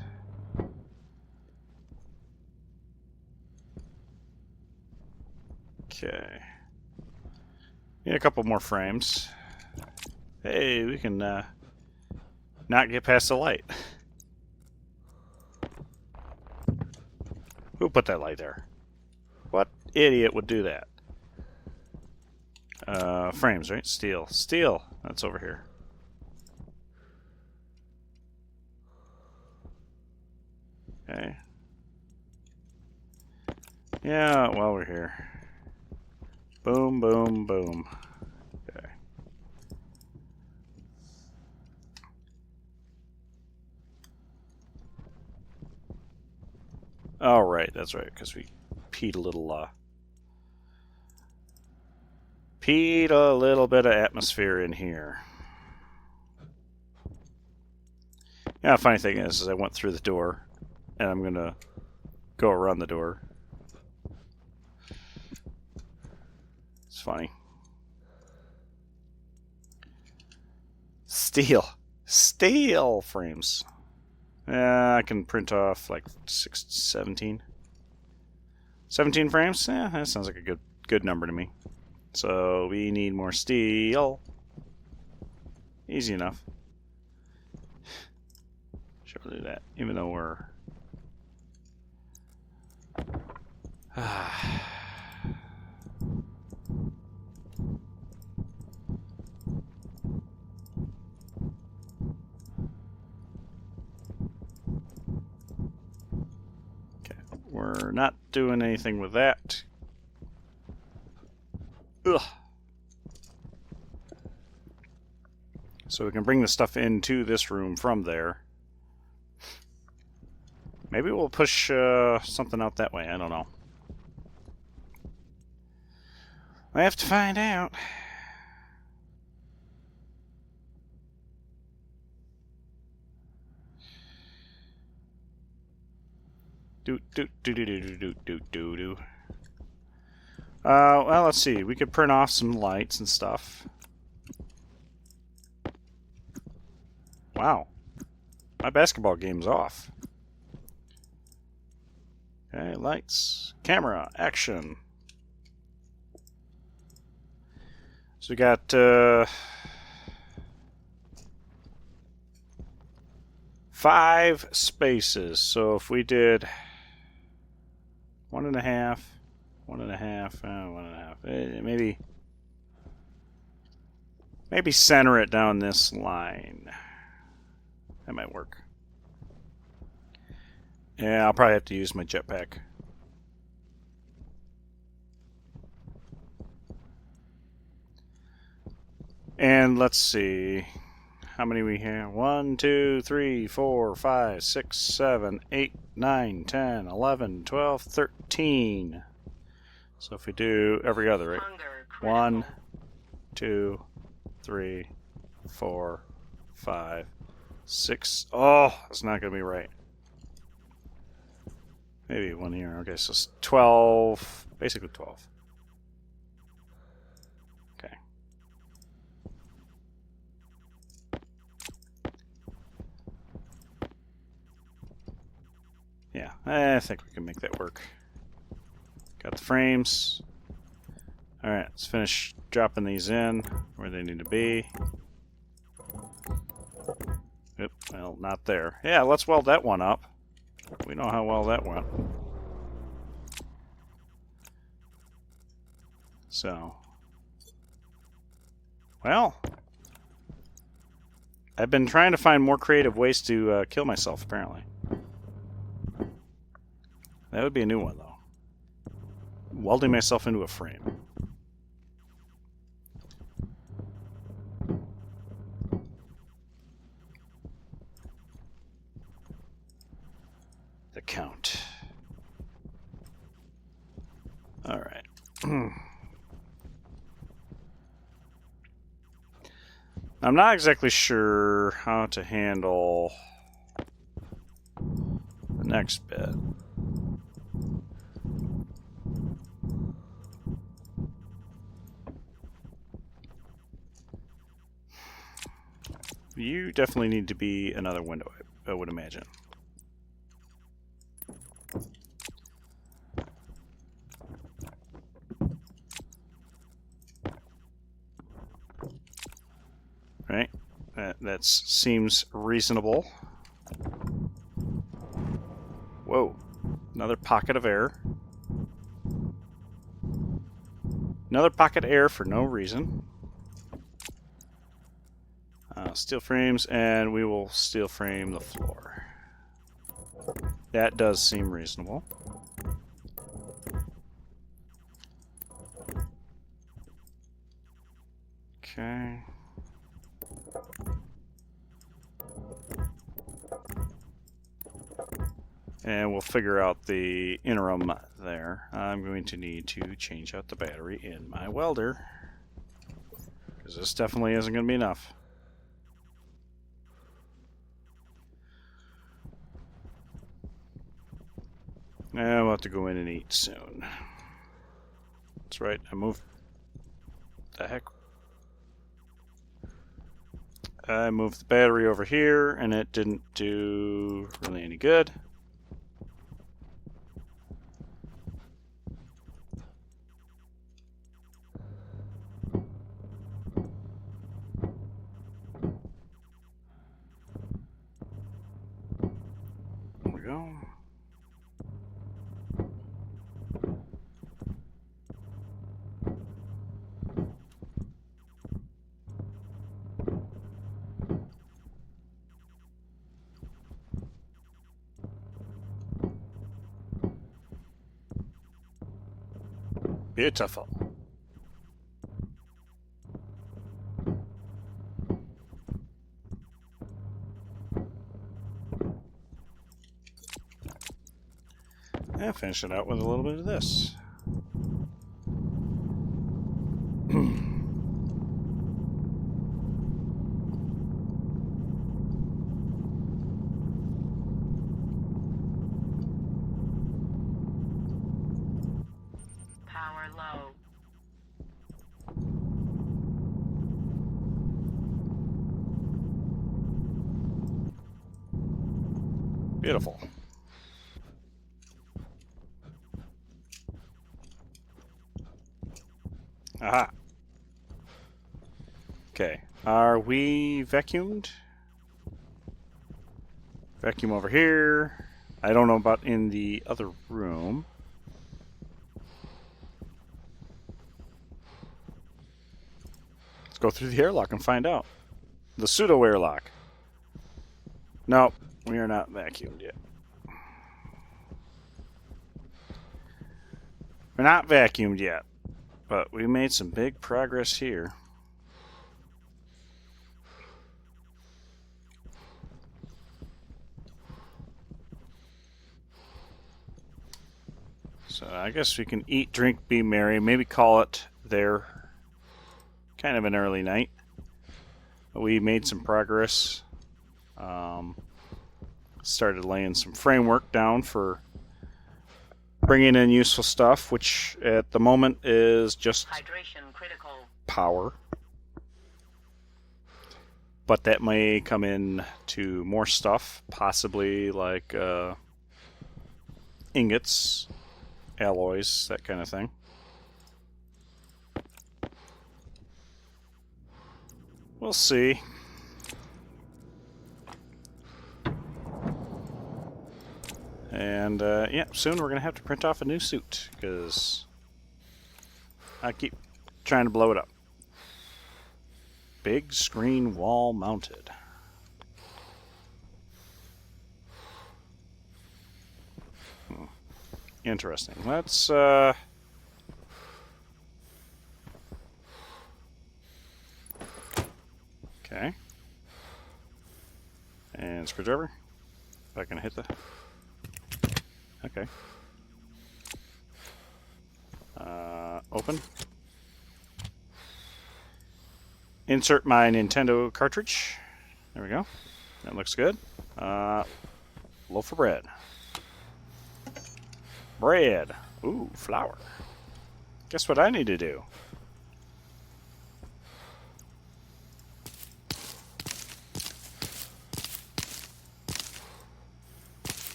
S1: Okay. Need a couple more frames. Hey, we can not get past the light. Who put that light there? What idiot would do that? Frames, right? Steel. Steel! That's over here. Okay. Yeah, while we're here. Boom, boom, boom. Okay. Oh, right, that's right, because we peed a little bit of atmosphere in here. Yeah, funny thing is I went through the door, and I'm gonna go around the door. It's funny. Steel frames. Yeah, I can print off like 17 frames. Yeah, that sounds like a good number to me. So we need more steel. Easy enough. Sure, we'll do that, even though we're we're not doing anything with that. Ugh. So we can bring the stuff into this room from there. Maybe we'll push something out that way. I don't know. I have to find out. Do. Well, let's see. We could print off some lights and stuff. Wow. My basketball game's off. Okay, lights, camera, action. So we got 5 spaces. So if we did 1.5, 1.5, 1.5, maybe center it down this line. That might work. Yeah, I'll probably have to use my jetpack. And let's see how many we have. 1, 2, 3, 4, 5, 6, 7, 8, 9, 10, 11, 12, 13. So if we do every other, right?
S2: Hunger
S1: 1,
S2: critical.
S1: 2, 3, 4, 5, 6. Oh, that's not going to be right. Maybe one here. Okay, so it's 12. Basically 12. Okay. Yeah, I think we can make that work. Got the frames. Alright, let's finish dropping these in where they need to be. Oop, well, not there. Yeah, let's weld that one up. We know how well that went. So, well, I've been trying to find more creative ways to kill myself, apparently. That would be a new one, though. Welding myself into a frame. The count. Alright. I'm not exactly sure how to handle the next bit. You definitely need to be another window, I would imagine. Right? That seems reasonable. Whoa. Another pocket of air. Another pocket of air for no reason. Steel frames, and we will steel frame the floor. That does seem reasonable. Okay. And we'll figure out the interim there. I'm going to need to change out the battery in my welder, because this definitely isn't going to be enough. And we'll have to go in and eat soon. That's right, I moved. The heck? I moved the battery over here, and it didn't do really any good. There we go. Beautiful. And finish it out with a little bit of this. Beautiful. Aha. Okay. Are we vacuumed? Vacuum over here. I don't know about in the other room. Let's go through the airlock and find out. The pseudo airlock. No, we are not vacuumed yet. We're not vacuumed yet, but we made some big progress here. So I guess we can eat, drink, be merry, maybe call it there. Kind of an early night. But we made some progress. Started laying some framework down for bringing in useful stuff, which at the moment is just
S2: Hydration critical.
S1: power. But that may come in to more stuff, possibly like ingots, alloys, that kind of thing. We'll see. And yeah, soon we're going to have to print off a new suit because I keep trying to blow it up. Big screen wall mounted. Interesting. Let's okay. And screwdriver. If I can hit the okay. Open. Insert my Nintendo cartridge. There we go. That looks good. Loaf of bread. Bread. Ooh, flour. Guess what I need to do?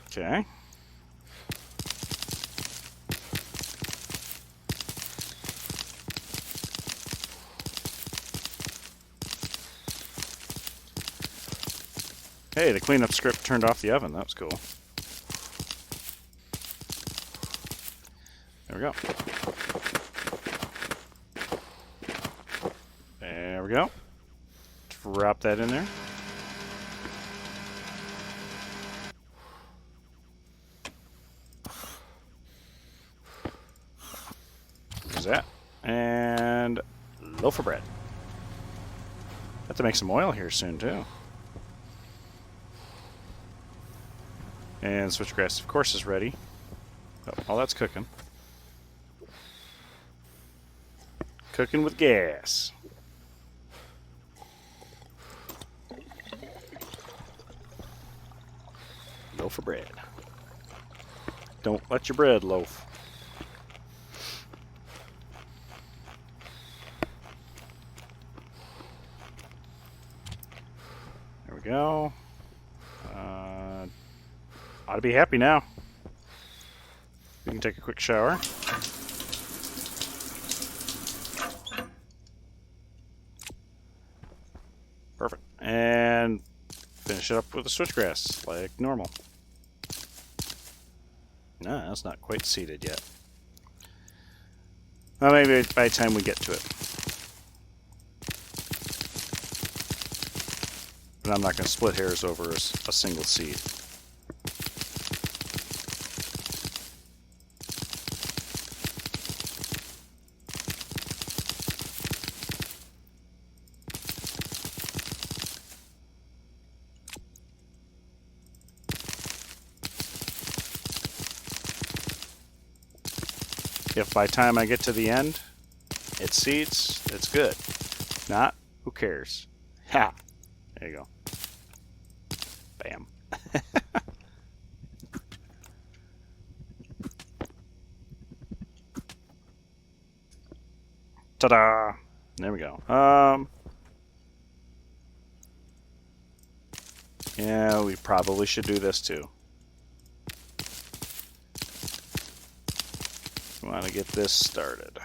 S1: Okay. Hey, the cleanup script turned off the oven. That was cool. There we go. There we go. Drop that in there. There's that. And loaf of bread. Have to make some oil here soon, too. And switchgrass, of course, is ready. Oh, all that's cooking. Cooking with gas. Loaf of bread. Don't let your bread loaf. There we go. Ought to be happy now. We can take a quick shower. Perfect. And finish it up with the switchgrass, like normal. No, that's not quite seated yet. Well, maybe by the time we get to it. But I'm not going to split hairs over a single seed. If by the time I get to the end, it seeds, it's good. Not, who cares? Ha! There you go. Bam. Ta-da! There we go. Yeah, we probably should do this too. We want to get this started.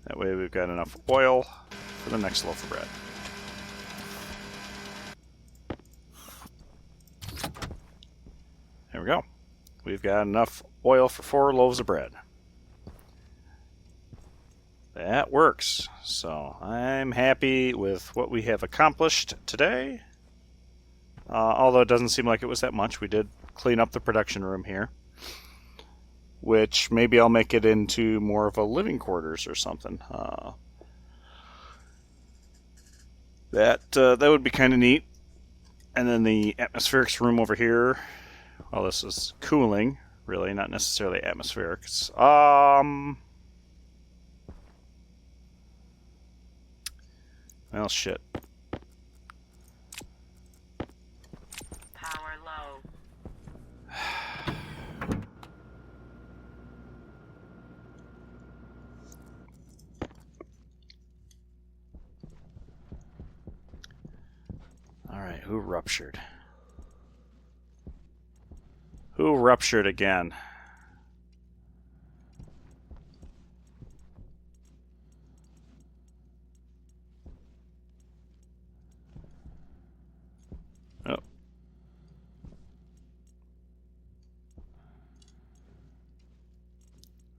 S1: That way we've got enough oil for the next loaf of bread. There we go. We've got enough oil for 4 loaves of bread. That works. So I'm happy with what we have accomplished today. Although it doesn't seem like it was that much. We did clean up the production room here, which maybe I'll make it into more of a living quarters or something. That would be kind of neat. And then the atmospherics room over here. Well, this is cooling, really, not necessarily atmospherics. Well, shit.
S2: Power low.
S1: Alright, who ruptured? Who ruptured again? Oh.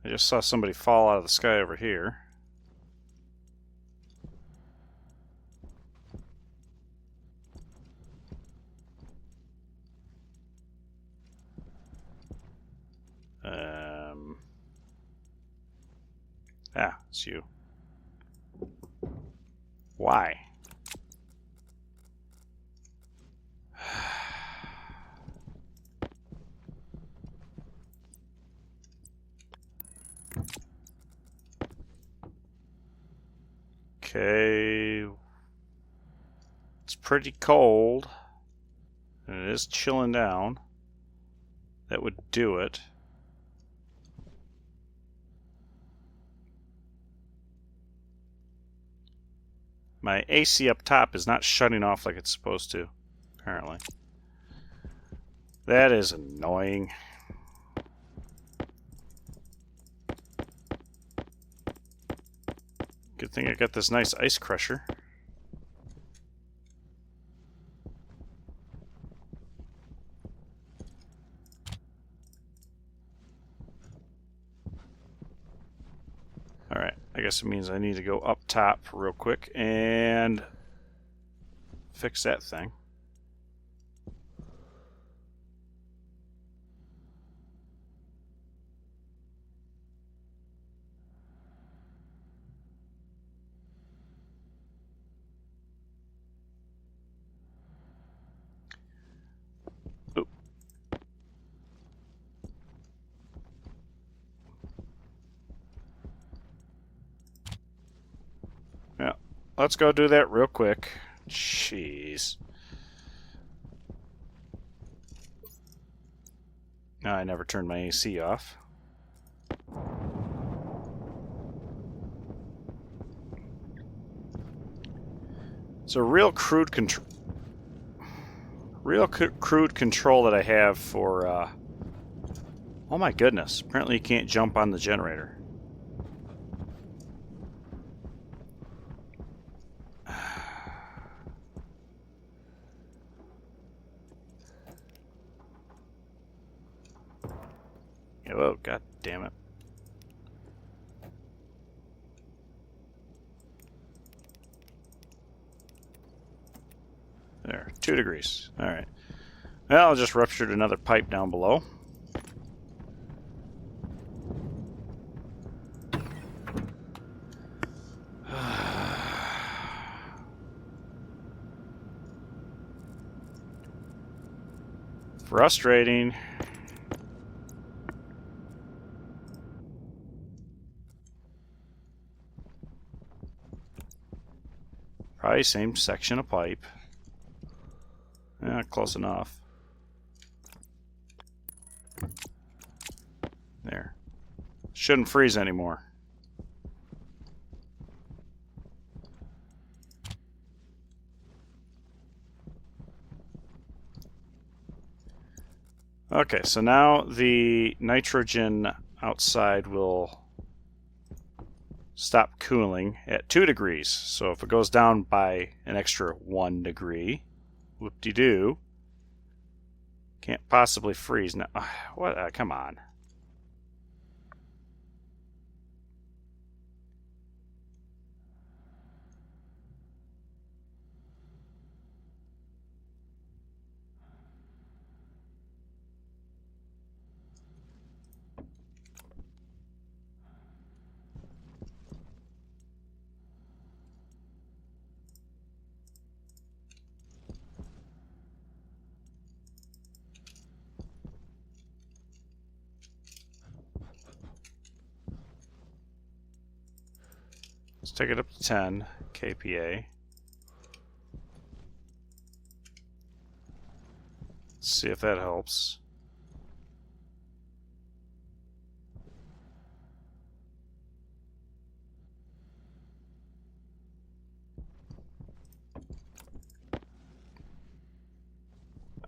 S1: I just saw somebody fall out of the sky over here. It's you. Why? Okay. It's pretty cold. And it is chilling down. That would do it. My AC up top is not shutting off like it's supposed to, apparently. That is annoying. Good thing I got this nice ice crusher. Alright, I guess it means I need to go up top real quick and fix that thing. Oop. Yeah, let's go do that real quick. Jeez. I never turned my AC off. It's a real crude control that I have for oh my goodness, apparently you can't jump on the generator. Oh, god damn it. There, 2 degrees. Alright. Well, I just ruptured another pipe down below. Frustrating. Probably same section of pipe. Yeah, close enough. There. Shouldn't freeze anymore. Okay, so now the nitrogen outside will stop cooling at 2 degrees. So if it goes down by an extra 1 degree, whoop-de-doo, can't possibly freeze now. What? Come on. Let's take it up to 10 kPa. Let's see if that helps.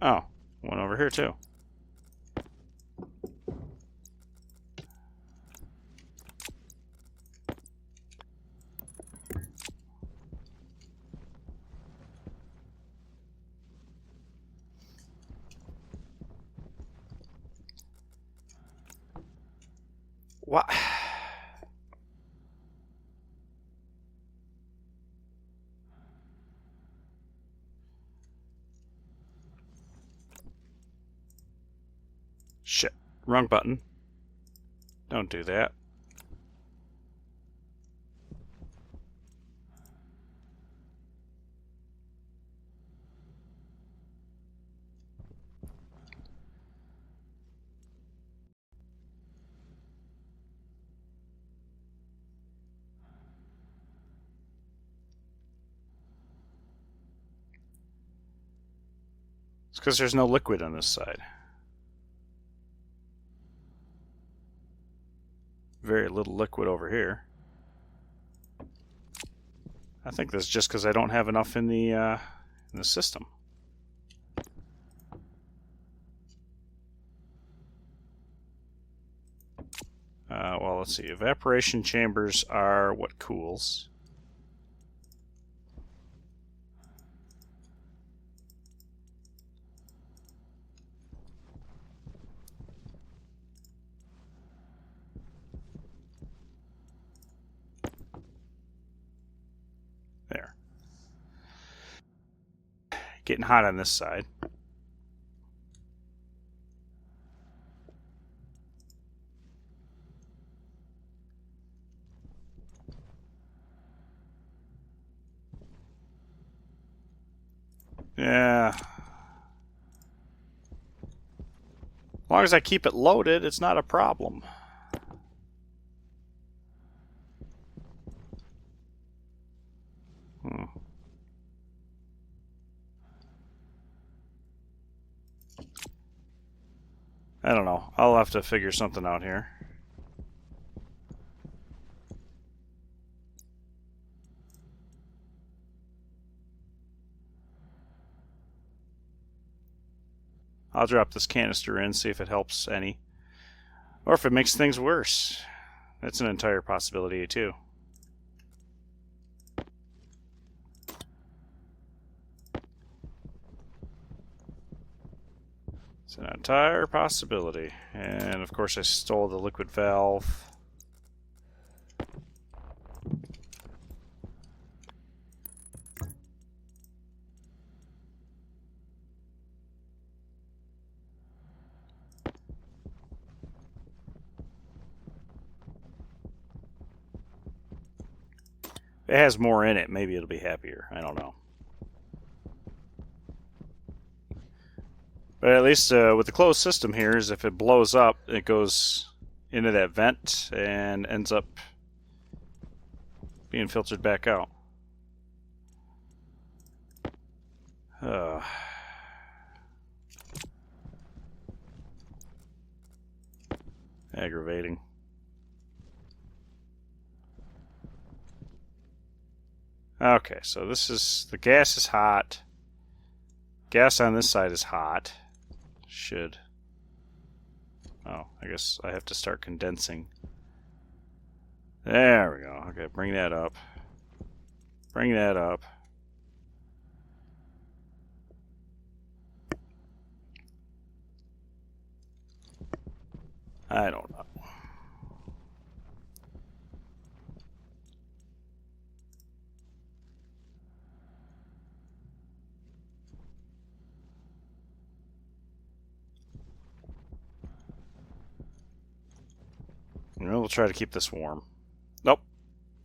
S1: Oh, one over here too. What? Shit. Wrong button. Don't do that. It's because there's no liquid on this side. Very little liquid over here. I think that's just because I don't have enough in the system. Well, let's see. Evaporation chambers are what cools. There. Getting hot on this side. Yeah. As long as I keep it loaded, it's not a problem. I don't know. I'll have to figure something out here. I'll drop this canister in, see if it helps any. Or if it makes things worse. That's an entire possibility, too. It's an entire possibility. And, of course, I stole the liquid valve. If it has more in it, maybe it'll be happier. I don't know. But at least with the closed system here, is if it blows up, it goes into that vent and ends up being filtered back out. Aggravating. Okay, so this is, the gas is hot. Gas on this side is hot. Should Oh, I guess I have to start condensing. There we go. Okay, bring that up. Bring that up. I don't know. We'll try to keep this warm. Nope.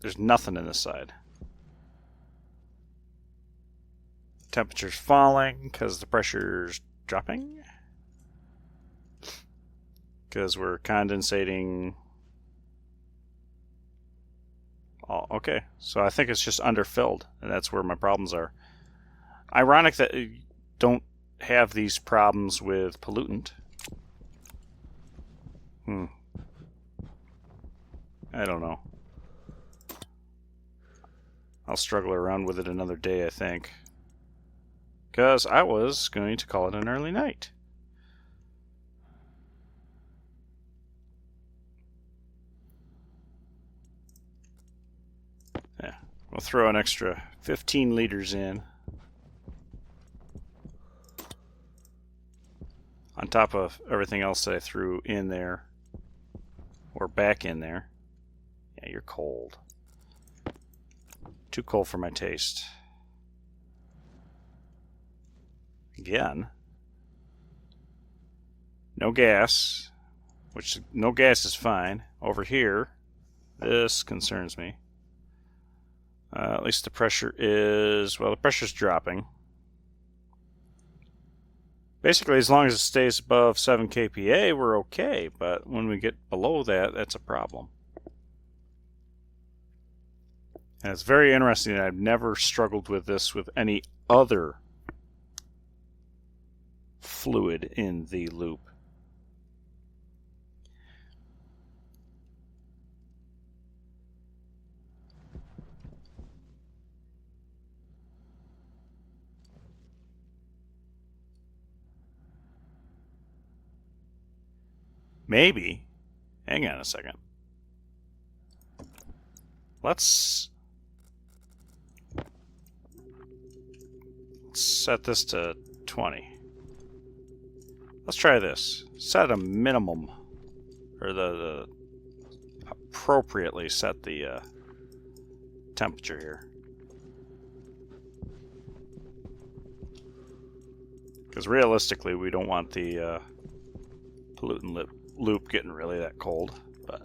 S1: There's nothing in this side. Temperature's falling because the pressure's dropping. Because we're condensating. Oh, okay. So I think it's just underfilled, and that's where my problems are. Ironic that you don't have these problems with pollutant. I don't know. I'll struggle around with it another day, I think. Because I was going to call it an early night. Yeah, we'll throw an extra 15 liters in. On top of everything else that I threw in there. Or back in there. Yeah, you're cold. Too cold for my taste. Again. No gas. Which, no gas is fine. Over here, this concerns me. At least the pressure is... Well, the pressure's dropping. Basically, as long as it stays above 7 kPa, we're okay. But when we get below that, that's a problem. And it's very interesting that I've never struggled with this with any other fluid in the loop. Maybe. Hang on a second. Let's set this to 20. Let's try this. Set a minimum, or the appropriately set the temperature here. Because realistically, we don't want the pollutant loop getting really that cold. But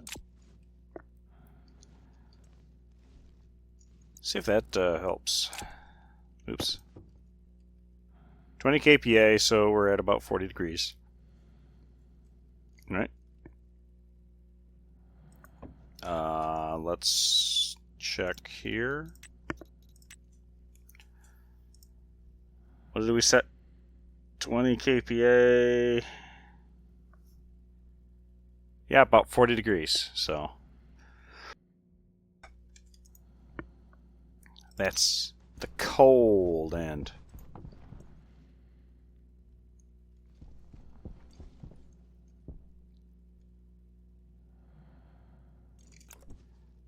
S1: see if that helps. Oops. 20 kPa, so we're at about 40 degrees. All right. Let's check here. What did we set? 20 kPa. Yeah, about 40 degrees. So that's the cold end.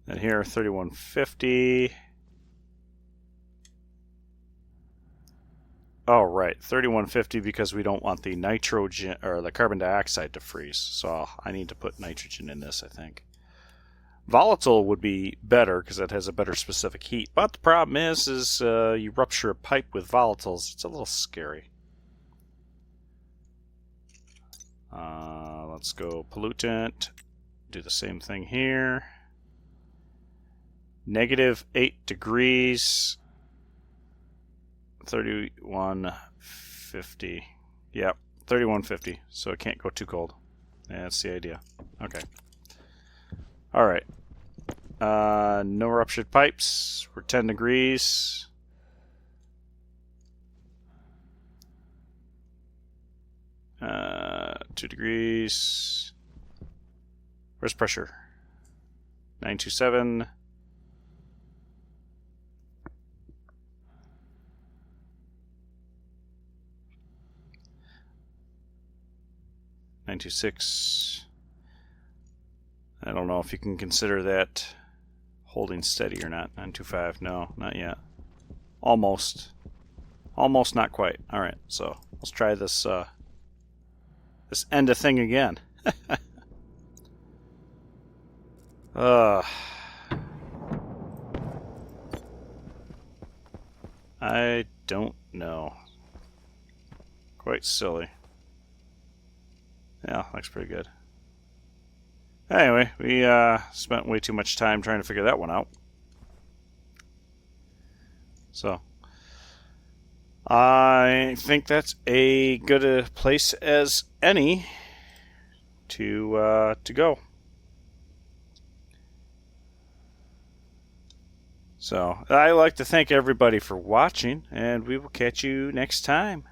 S1: And here, 3150. Oh, right, 3150 because we don't want the nitrogen or the carbon dioxide to freeze. So I need to put nitrogen in this, I think. Volatile would be better because it has a better specific heat. But the problem is you rupture a pipe with volatiles. It's a little scary. Let's go pollutant. Do the same thing here. Negative 8 degrees. 3150. Yep, 3150. So it can't go too cold. Yeah, that's the idea. Okay. Alright. No ruptured pipes. We're 10 degrees. Uh, 2 degrees. Where's pressure? 927. 926. I don't know if you can consider that holding steady or not. 925. No, not yet. Almost. Almost, not quite. All right, so let's try this this end of thing again. I don't know. Quite silly. Yeah, looks pretty good. Anyway, we spent way too much time trying to figure that one out. So I think that's a good place as any to go. So I'd like to thank everybody for watching, and we will catch you next time.